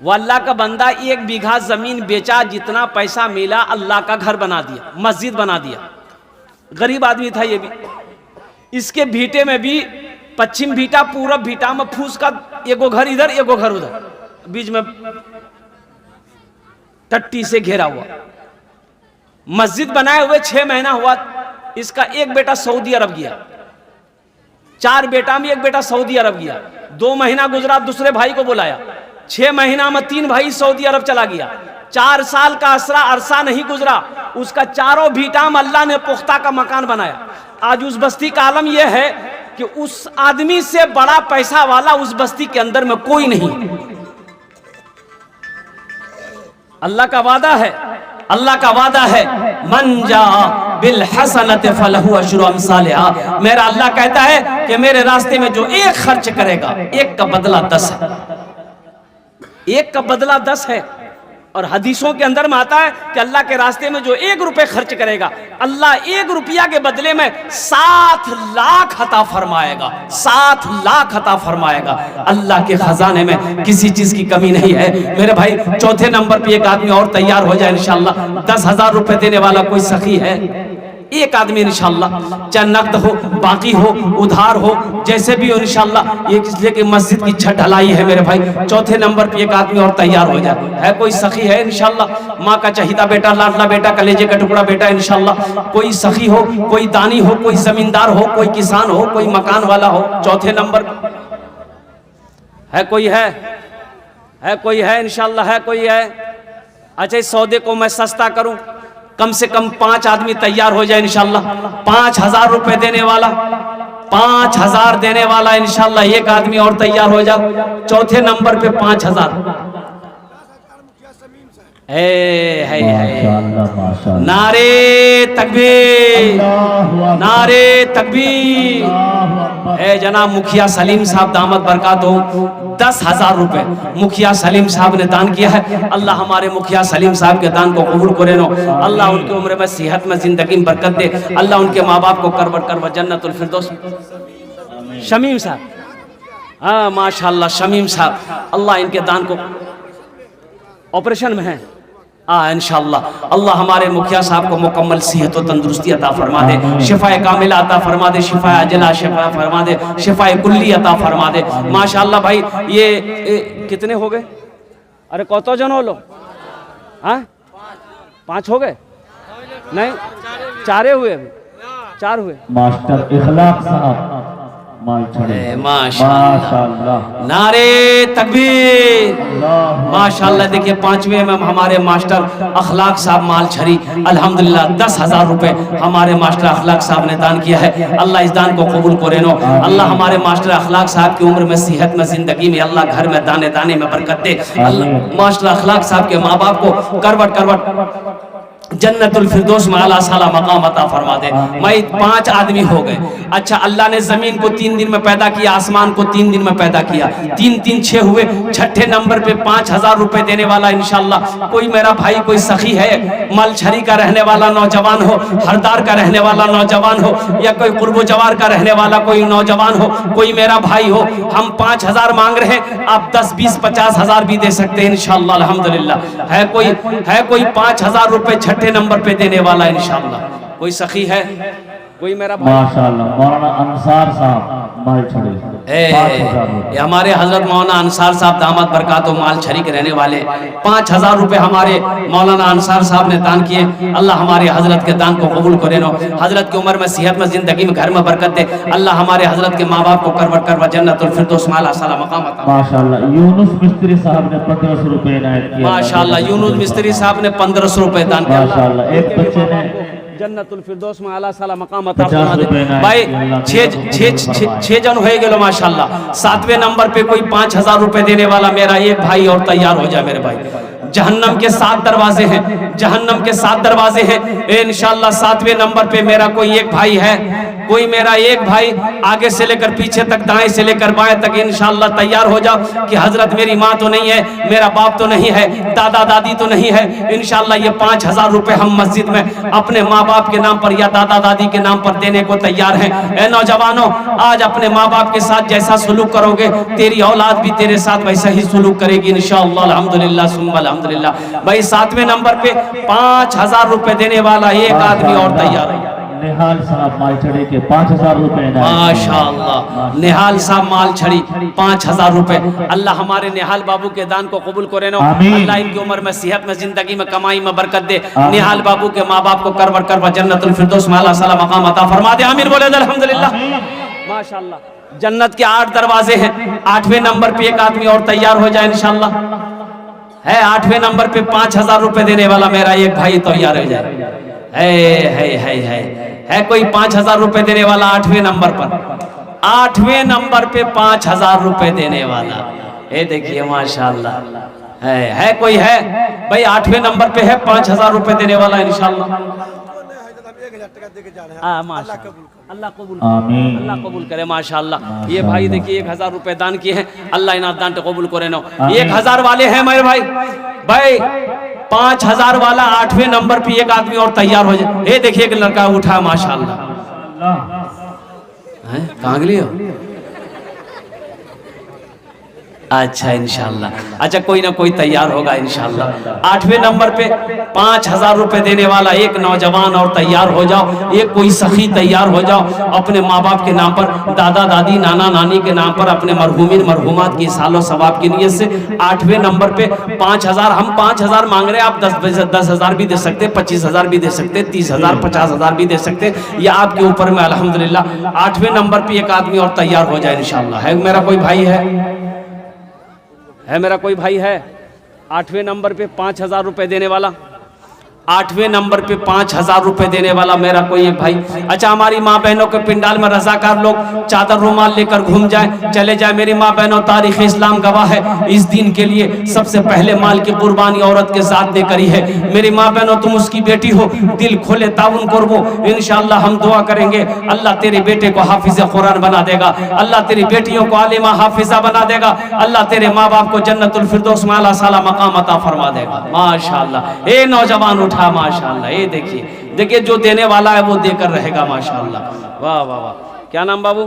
वो अल्लाह का बंदा 1 बीघा जमीन बेचा, जितना पैसा मिला अल्लाह का घर बना दिया, मस्जिद बना दिया। गरीब आदमी था ये भी। इसके भीटे में भी पश्चिम भीटा पूरब भीटा में फूस का एगो घर इधर एगो घर उधर, बीच में टट्टी से घेरा हुआ। मस्जिद बनाए हुए 6 महीना हुआ। इसका एक बेटा सऊदी अरब गया, 4 बेटा में 1 बेटा सऊदी अरब गया। 2 महीना गुजरा, दूसरे भाई को बुलाया। 6 महीना में 3 भाई सऊदी अरब चला गया। 4 साल का अरसा नहीं गुजरा, उसका चारों भीटा में अल्लाह ने पुख्ता का मकान बनाया। आज उस बस्ती का आलम यह है कि उस आदमी से बड़ा पैसा वाला उस बस्ती के अंदर में कोई नहीं। अल्लाह का वादा है, अल्लाह का वादा है, मन जा बिल हसनत फलहु अशरु अमसालिहा। मेरा अल्लाह कहता है कि मेरे रास्ते में जो 1 खर्च करेगा, 1 का बदला 10 है, 1 का बदला 10 है। और हदीसों के अंदर में आता है कि अल्लाह के रास्ते में जो 1 रुपए खर्च करेगा, अल्लाह 1 रुपया के बदले में 7 लाख अता फरमाएगा, 7 लाख अता फरमाएगा। अल्लाह के खजाने में किसी चीज की कमी नहीं है। मेरे भाई, चौथे नंबर पे एक आदमी और तैयार हो जाए इंशाअल्लाह। 10,000 रुपए देने वाला कोई सखी है? एक आदमी इंशाअल्लाह, चाहे नकद हो, बाकी हो, उधार हो, जैसे भी हो इंशाअल्लाह। ये इसलिए कि मस्जिद की छत ढलाई है मेरे भाई। चौथे नंबर पे एक आदमी और तैयार हो जाए। है कोई सखी है इंशाअल्लाह? माँ का चहीता बेटा, लाडला बेटा, कलेजे का टुकड़ा बेटा इंशाअल्लाह। कोई सखी हो, कोई दानी हो, कोई जमींदार हो, कोई किसान हो, कोई मकान वाला हो। चौथे नंबर है कोई? है कोई? है इंशाअल्लाह, है कोई? है। अच्छा, इस सौदे को मैं सस्ता करूं, कम से कम 5 आदमी तैयार हो जाए इंशाअल्लाह। 5,000 रुपए देने वाला, 5,000 देने वाला इंशाअल्लाह। एक आदमी और तैयार हो जाओ। चौथे नंबर पे 5,000। नारे तकबीर, नारे तकबीर। ए जनाब मुखिया सलीम साहब दामद बरकात हो, 10,000 रुपए मुखिया सलीम साहब ने दान किया है। अल्लाह हमारे मुखिया सलीम साहब के दान को कबूल करे नो। अल्लाह उनकी उम्र में, सेहत में, जिंदगी में बरकत दे। अल्लाह उनके माँ बाप को करवट जन्नतुल फिरदौस। शमीम साहब, हाँ माशाअल्लाह शमीम साहब, अल्लाह इनके दान को, ऑपरेशन में है इंशाअल्लाह। अल्लाह हमारे मुखिया साहब को मुकम्मल सेहत और तंदुरुस्ती अता फरमा दे, शिफाए कामिला अता फरमा दे, शिफाए अजला शिफा फरमा दे, शिफाए कुल्ली अता फरमा दे। माशाअल्लाह भाई, ये कितने हो गए? अरे कौतो जन हो लो? हाँ 5 हो गए? नहीं, 4 हुए, 4 हुए। मास्टर इखलाक साहब माशाअल्लाह, नारे तकबीर, माशाअल्लाह। देखिए 5वें में हमारे मास्टर अखलाक साहब मालछरी, अल्हम्दुलिल्लाह 10,000 रुपए हमारे मास्टर अखलाक साहब ने दान किया है। अल्लाह इस दान को कबूल करे नो। अल्लाह हमारे मास्टर अखलाक साहब की उम्र में, सेहत में, जिंदगी में, अल्लाह घर में दाने दाने में बरकत दे। अल्लाह मास्टर अखलाक साहब के माँ बाप को करवट जन्नतुल फिरदौस में आला साला मकाम अता फरमा दे। मैं 5 आदमी हो गए। अच्छा, अल्लाह ने जमीन को 3 दिन में पैदा किया, आसमान को 3 दिन में पैदा किया, 3 3 6 हुए। छठे नंबर पे 5,000 रुपए देने वाला इंशाअल्लाह कोई मेरा भाई, कोई सखी है, मलछरी का रहने वाला नौजवान हो, हरदार का रहने वाला नौजवान हो, या कोई कुर्बो जवार का रहने वाला कोई नौजवान हो, कोई मेरा भाई हो। हम 5,000 मांग रहे हैं, आप 10 20 50,000 भी दे सकते हैं इंशाअल्लाह अल्हम्दुलिल्लाह। है कोई 5,000 रुपए छठे नंबर पे देने वाला इंशाअल्लाह? कोई सखी है? कोई मेरा भाई? माशाअल्लाह मौलाना अंसार साहब मालछड़ी, ये हमारे हजरत मौलाना अंसार साहब दामद बरकात मालछड़ी के रहने वाले। 5,000 रुपए हमारे मौलाना अंसार साहब ने दान किए। अल्लाह हमारे हजरत के दान को कबूल करे नो। हजरत की उम्र में, सेहत में, जिंदगी में, घर में बरकत दे। अल्लाह हमारे हजरत के माँ बाप को करवट जन्नतुल फिरदौस में आला साला मकाम अता। माशाअल्लाह यूनुस मिस्त्री साहब ने 1500 रुपए इनायत किया। माशाअल्लाह यूनुस मिस्त्री साहब ने 1500 रुपए दान किया। माशाअल्लाह एक बच्चे ने जन्नतुल फिरदौस में आला साला मकाम अता 50 फरमा दे। रुपए ना भाई अल्लाह छह जन हो गए माशाल्लाह। 7वें नंबर पे कोई 5000 रुपए देने वाला मेरा एक भाई और तैयार हो जाए मेरे भाई। जहन्नम के 7 दरवाजे हैं, जहन्नम के 7 दरवाजे हैं इंशाल्लाह। 7वें नंबर पे मेरा कोई एक भाई है, कोई मेरा एक भाई आगे से लेकर पीछे तक, दाएं से लेकर बाएं तक इंशाल्लाह तैयार हो जाओ कि हजरत मेरी माँ तो नहीं है, मेरा बाप तो नहीं है, दादा दादी तो नहीं है। इंशाल्लाह ये 5000 रुपए हम मस्जिद में अपने माँ बाप के नाम पर या दादा दादी के नाम पर देने को तैयार हैं। ए नौजवानों, आज अपने माँ बाप के साथ जैसा सुलूक करोगे तेरी औलाद भी तेरे साथ वैसा ही सुलूक करेगी इंशाअल्लाह। अल्हम्दुलिल्लाह सुम्मा अल्हम्दुलिल्लाह। भाई 7वें नंबर पे 5000 रुपए देने वाला एक आदमी और तैयार है। निहाल साहब मालछड़ी के 5000 रुपए माशाअल्लाह, निहाल साहब माल छड़ी 5000 रुपए। अल्लाह हमारे निहाल बाबू के दान को कबूल करे नो। अल्लाह इनकी उम्र में, सेहत में, जिंदगी में, कमाई में बरकत दे। निहाल बाबू के माँ बाप को करवर करवर जन्नतुल फिरदौस में आला साला मकाम अता फरमा दे। आमीन बोले अल्हम्दुलिल्लाह। माशाअल्लाह जन्नत के 8 दरवाजे हैं। 8वें नंबर पे एक आदमी और तैयार हो जाए इंशाअल्लाह। है 8वें नंबर पे 5000 रुपए देने वाला मेरा एक भाई तैयार हो जाए। है कोई 5000 रुपए देने वाला 8वें नंबर पर। 8वें नंबर पे 5000 रुपए देने वाला, ये देखिए माशाअल्लाह। है कोई है भाई 8वें नंबर पे है 5000 रुपए देने वाला इंशाअल्लाह। अल्लाह कबूल, अल्लाह कबूल करे माशाअल्लाह। ये भाई देखिए 1000 रुपए दान किए हैं, अल्लाह इनाम दान कबूल करे नो। 1000 वाले हैं मेरे भाई। भाई 5000 वाला 8वें नंबर पे एक आदमी और तैयार हो जाए। ये देखिए एक लड़का उठा माशाअल्लाह। कहाँ गए हो? अच्छा इंशाल्लाह, अच्छा कोई ना कोई तैयार होगा इंशाल्लाह। 8वें नंबर पे 5000 रुपए देने वाला एक नौजवान और तैयार हो जाओ। एक कोई सखी तैयार हो जाओ अपने माँ बाप के नाम पर, दादा दादी नाना नानी के नाम पर, अपने मरहूमिन मरहूमात की सालों सवाब की नीयत से। 8वें नंबर पे 5000, हम 5000 मांग रहे हैं, आप 10,000 भी दे सकते, 25,000 भी दे सकते, 30,000 50,000 भी दे सकते, ये आपके ऊपर में अल्हम्दुलिल्लाह। 8वें नंबर पे एक आदमी और तैयार हो जाए इंशाल्लाह। है मेरा कोई भाई है मेरा कोई भाई है 8वें नंबर पे 5000 रुपए देने वाला। 8वें नंबर पे 5000 रुपए देने वाला मेरा कोई एक भाई। अच्छा हमारी माँ बहनों के पिंडाल में रजाकार लोग चादर रुमाल लेकर घूम जाए, चले जाए। मेरी माँ बहनों, तारीख इस्लाम गवाह है, इस दिन के लिए सबसे पहले माल की कुर्बानी औरत के साथ ने करी है। मेरी माँ बहनों, तुम उसकी बेटी हो, दिल खोले ताउन करवो इंशाअल्लाह। हम दुआ करेंगे अल्लाह तेरे बेटे को हाफिज कुरान बना देगा, अल्लाह तेरी बेटियों को आलिमा हाफिजा बना देगा, अल्लाह तेरे माँ बाप को जन्नतुल फिरदौस में आला साला मकाम अता फरमा देगा माशाअल्लाह। ए नौजवान उठा माशाअल्लाह। ये देखिए जो देने वाला है वो देकर रहेगा माशाअल्लाह। वाह वाह वाह। क्या नाम बाबू?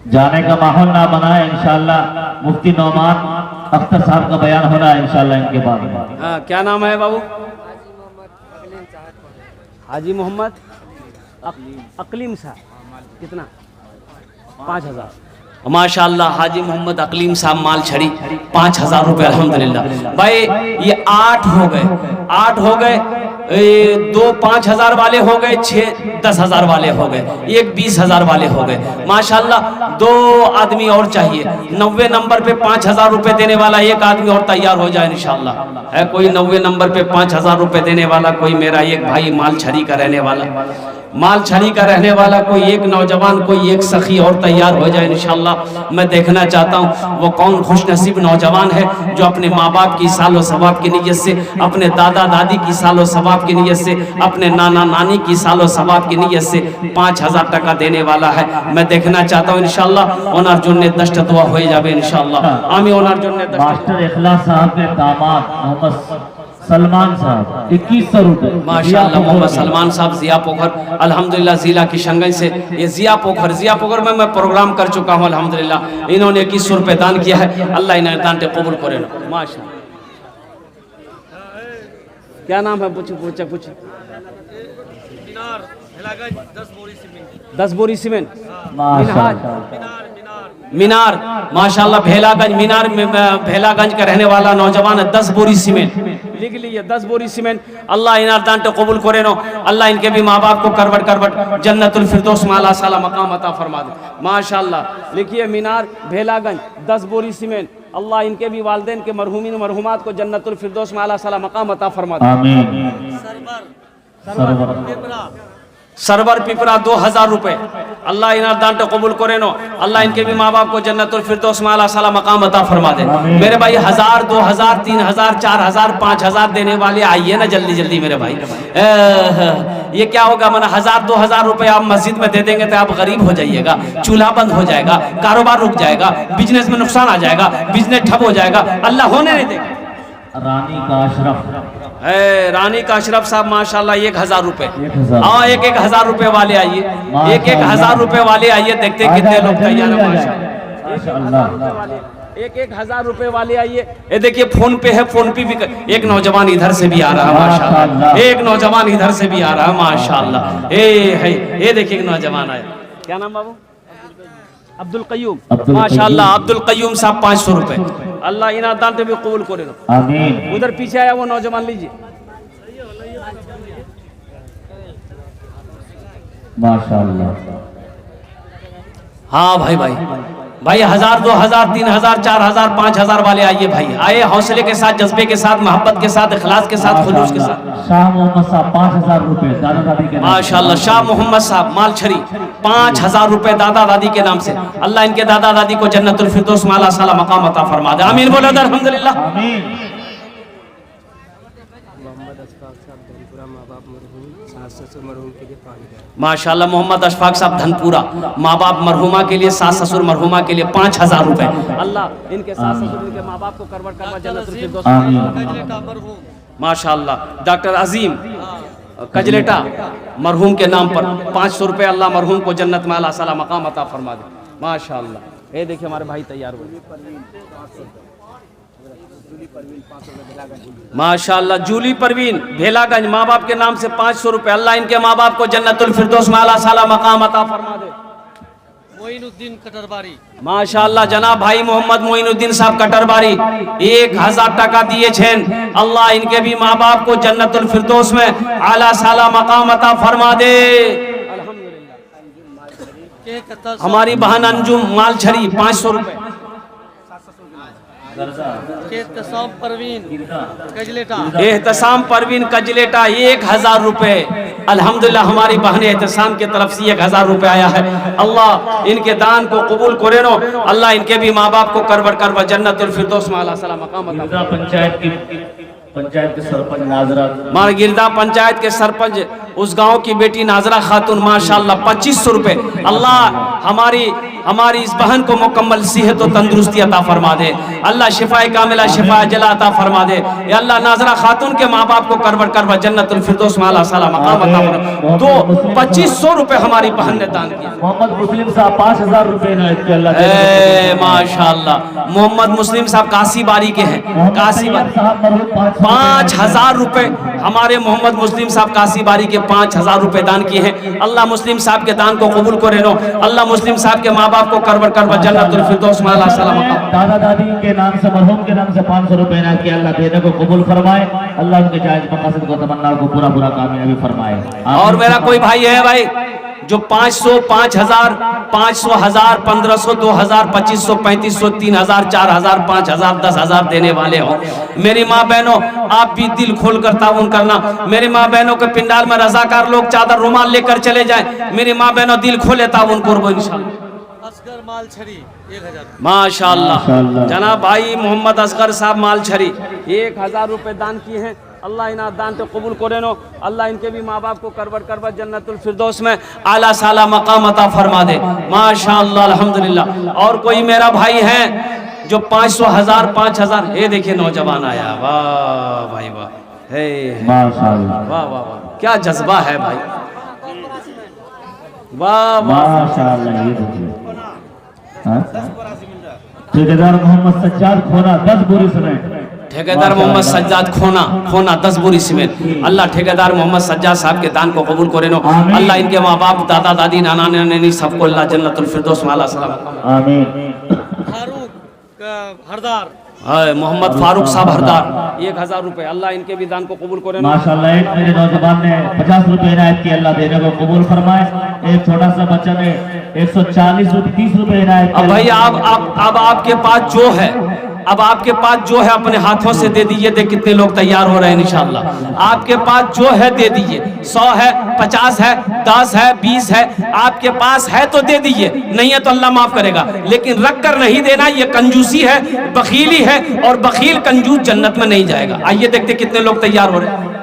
जाने का माहौल ना बनाए इंशाअल्लाह। मुफ्ती नौमान अख्तर साहब का बयान होना है इंशाअल्लाह इनके बाद में। हाँ, क्या नाम है बाबू? हाजी मोहम्मद अकलीम साहब। कितना? 5000 माशाअल्लाह। हाजी मोहम्मद अकलीम साहब माल छड़ी 5000 रुपए अल्हम्दुलिल्लाह। भाई ये 8 हो गए, 2 5000 वाले हो गए, 6 10,000 वाले हो गए, एक 20,000 वाले हो गए माशाअल्लाह। 2 आदमी और चाहिए। 90 नंबर पे 5000 रुपए देने वाला एक आदमी और तैयार हो जाए इंशाअल्लाह। है कोई 90 नंबर पे 5000 रुपए देने वाला? कोई मेरा एक भाई माल छड़ी का रहने वाला, माल छड़ी का रहने वाला कोई एक नौजवान, कोई एक सखी और तैयार हो जाए इंशाअल्लाह। मैं देखना चाहता हूँ वो कौन खुशनसीब नौजवान है जो अपने माँ बाप की सालो सवाब की नीयत से, अपने दादा दादी की सालो सवाब की नीयत से, अपने नाना नानी की सालो सवाब की नीयत से 5000 टका देने वाला है। मैं देखना चाहता हूँ इंशाअल्लाह। ओनर जुन्ने दस्ट दुआ हो जाए इंशाअल्लाह। आमी ओनर जुन्ने मास्टर इखलास साहब के दामाद मोहम्मद सलमान साहब 2100 रुपए माशाअल्लाह। मोहम्मद सलमान साहब जिया पोखर अल्हम्दुलिल्लाह जिला किशनगंज से। ये जिया पोखर में मैं प्रोग्राम कर चुका हूँ अल्हम्दुलिल्लाह। इन्होंने 2100 रुपए दान किया है, अल्लाह इन्हें दान कबूल करे माशाअल्लाह। क्या नाम है? पूछे 10 बोरी सीमेंट। मीनार माशाअल्लाह भेलागंज का रहने वाला नौजवान है। 10 बोरी सीमेंट लिख लीजिए, 10 बोरी सीमेंट। अल्लाह इनार दान तो कबूल करे नो। अल्लाह इनके भी माँ बाप को करवट जन्नतुल फिरदौस में आला मकाम अता फरमा दे माशाअल्लाह। लिखिए मीनार भेलागंज 10 बोरी सीमेंट। अल्लाह इनके भी वालिदैन के मरहूमिन मरहुमात को जन्नतुल फिरदौस में आला साला मकाम अता फरमा दे। आमीन। सरवर पिपरा 2000 रुपए, अल्लाह इनार दान तो कबूल करे नो, अल्लाह इनके भी माँ बाप को जन्नतुल फिरदौस में आला साला मकाम अता फरमा दे। मेरे भाई 1000 2000 3000 4000 5000 देने वाले आइए ना जल्दी जल्दी मेरे भाई। ये क्या होगा, माना 1000 2000 रुपए आप मस्जिद में दे देंगे तो आप गरीब हो जाइएगा, चूल्हा बंद हो जाएगा, कारोबार रुक जाएगा, बिजनेस में नुकसान आ जाएगा, बिजनेस ठप हो जाएगा, अल्लाह होने नहीं देगा। रानी का अशरफ, रानी का अशरफ साहब माशाल्लाह 1000 रुपए। 1000। हाँ, 1000 रुपए वाले आइए, 1000 रुपए वाले आइए, देखते कितने लोग तैयार हैं माशाल्लाह। 1000 रुपए वाले आइए। ये देखिए फोन पे है, फोन पे भी एक नौजवान इधर से भी आ रहा है माशाल्लाह, एक नौजवान इधर से भी आ रहा है माशाल्लाह। ये देखिए एक नौजवान आया, क्या नाम बाबू? अब्दुल कयूम, माशाल्लाह अब्दुल कयूम साहब 500 रुपए, अल्लाह इनाम दान भी कबूल करे। आमीन। उधर पीछे आया वो नौजवान, लीजिए। माशाल्लाह। हाँ भाई 1000 2000 3000 4000 5000 वाले आइए भाई, आए हौसले के साथ, जज्बे के साथ, मोहब्बत के साथ, इखलास के साथ, खुलूस के साथ। शाह मोहम्मद साहब 5000 रुपए दादा दादी के नाम से। माशाल्लाह शाह मोहम्मद साहब मालछरी 5000 रुपए दादा दादी के नाम से, अल्लाह इनके दादा दादी को जन्नतुल फिरदौस में आला साला मकाम अता फरमा दे। आमीन बोलो अल्हम्दुलिल्लाह। आमीन। माशाल्लाह मोहम्मद अशफाक साहब धनपुरा, माँ बाप मरहुमा के लिए, सास ससुर मरहुमा के लिए 5000 रुपए, अल्लाह इनके सास ससुर इनके माँ बाप को करवट करवा जन्नतुल फिरदौस। माशाल्लाह डॉक्टर अजीम कजलेटा मरहूम के नाम पर 500 रुपए, अल्लाह मरहूम को जन्नत में आला साला मकाम अता फरमा दे। माशाल्लाह। ये देखिए हमारे भाई तैयार हुए माशाल्लाह। जूली परवीन भेलागंज, माँ बाप के नाम से 500 रुपए, अल्लाह इनके माँ बाप को जन्नतुल फिरदौस में आला साला मकाम अता फरमा दे। मोइनुद्दीन कटरबारी, माशाल्लाह जनाब भाई मोहम्मद मोइनुद्दीन साहब कटरबारी 1000 टका दिए छेन, अल्लाह इनके भी माँ बाप को जन्नतुल फिरदौस में आला साला मकाम अता फरमा दे। हमारी बहन अंजुम मालछरी 500 रुपए। एहतसाम परवीन कजलेटा 1000 रुपए, अल्हम्दुलिल्लाह हमारी बहन एहतसाम की तरफ से 1000 रुपए आया है, अल्लाह इनके दान को कबूल करे नो, अल्लाह इनके भी माँ बाप को करवट करवा जन्नतुल फिरदौस में आला साला मकाम अता। पंचायत के सरपंच नाजरा, मारगिरदा पंचायत के सरपंच उस गांव की बेटी नाजरा खातून माशाल्लाह 2500 रुपए, अल्लाह हमारी इस बहन को मुकम्मल सेहत और तंदुरुस्ती अता फरमा दे, अल्लाह शिफाए कामिला शिफाए जला अता फरमा दे। या अल्लाह नाजरा खातून के माँ बाप को करवट करवा जन्नतुल फिरदौस में आला साला मकाम अता फरमा। तो 2500 रुपए हमारी बहन ने दान किया। मोहम्मद मुस्लिम साहब 5000 रुपए माशाल्लाह। मोहम्मद मुस्लिम साहब काशी बारी के हैं, काशी बारी 5000 रुपए, हमारे मोहम्मद मुस्लिम साहब काशी बारी के 5000 रुपए दान किए हैं, अल्लाह मुस्लिम साहब के दान को कबूल करे नो, अल्लाह मुस्लिम साहब के माँ बाप को करवट करवा जन्नतुल फिरदौस में आला साला मकाम। दादा दादी के नाम से मरहूम के नाम से 500 रुपए इनाम किया, अल्लाह देने को कबूल फरमाए, अल्लाह उनके जायज मकासद को तमन्ना को पूरा कामयाबी फरमाए। और मेरा कोई भाई है भाई जो 500 5000 500 1000 1500 2000 2500 3500 3000 4000 5000 10,000 देने वाले हो, मेरी माँ बहनों आप भी दिल खोल कर ताउन करना। मेरी माँ बहनों के पिंडाल में रजाकार लोग चादर रुमाल लेकर चले जाएं, मेरी माँ बहनों दिल खोले ताउन करबो इंशाल्लाह। माशाल्लाह जनाब भाई मोहम्मद असगर साहब मालछरी 1000 रुपए दान किए हैं, अल्लाह इना दान तो कबूल करे नो, अल्लाह इनके भी माँ बाप को करवट करवा जन्नतुल फिरदौस में आला साला मकाम अता फरमा दे। माशाल्लाह अल्हम्दुलिल्लाह। और कोई मेरा भाई है जो 500 1000 5000, ये देखिए नौजवान आया, वाह भाई वाह, हे माशाल्लाह वाह वाह वाह, क्या जज्बा है भाई, वाह माशाल्लाह। ये देखिए ठेकेदार मोहम्मद सज्जाद खोना 10 बोरी सीमेंट, ठेकेदार मोहम्मद सज्जाद खोना 10 बोरी सीमेंट, अल्लाह ठेकेदार मोहम्मद सज्जाद साहब के दान को कबूल करे नो, अल्लाह इनके माँ बाप दादा दादी नाना नानी सबको अल्लाह जन्नतुल फिरदौस में आला सलाम। आमीन। हरदार मोहम्मद फारूक साहब हरदार 1000 रुपए, अल्लाह इनके भी दान को कबूल करे नो। माशाल्लाह। एक मेरे नौजवान ने 50 रुपए इनायत किया, अल्लाह देने को कबूल फरमाए। एक छोटा सा बच्चा ने 140 रुपए 30 रुपए इनायत किया। अब भाई आप आपके पास जो है अब आपके पास जो है अपने हाथों से दे दीजिए। देख कितने लोग तैयार हो रहे हैं इंशाल्लाह। आपके पास जो है दे दीजिए। 100 है, 50 है, 10 है, 20 है, आपके पास है तो दे दीजिए, नहीं है तो अल्लाह माफ करेगा। लेकिन रख कर नहीं देना, ये कंजूसी है, बखीली है, और बखील कंजूस जन्नत में नहीं जाएगा। आइए देखते कितने लोग तैयार हो रहे हैं।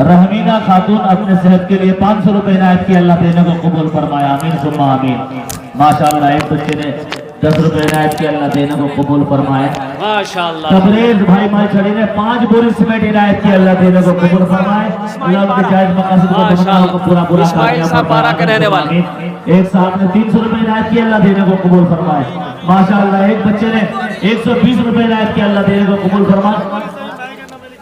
रहमीना खातून अपने सेहत के लिए 500 रुपए इनायत की, अल्लाह देने को कबूल फरमाया, आमीन सुम्मा आमीन। माशाअल्लाह एक बच्चे ने 10 रुपए इनायत की, अल्लाह देने को कबूल फरमाया। माशाअल्लाह। तबरेज भाई मालछड़ी ने 5 बोरी सीमेंट इनायत की, अल्लाह देने को कबूल फरमाए। अल्लाह उनके जायज मकासद को तमन्नाओं को पूरा पूरा इस्माइल साहब बारा के रहने वाले। एक साहब ने 300 रुपए इनायत की, अल्लाह देने को कबूल फरमाए। माशाअल्लाह एक बच्चे ने 120 रुपए इनायत की, अल्लाह देने को कबूल फरमाए।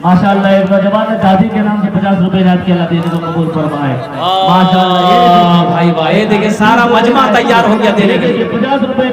माशाअल्लाह एक नौजवान ने दादी के नाम से 50 रुपए इनायत की, अल्लाह देने को कबूल फरमाए। माशाअल्लाह भाई भाई देखिए सारा मजमा तैयार हो गया देने के लिए। 50 रुपए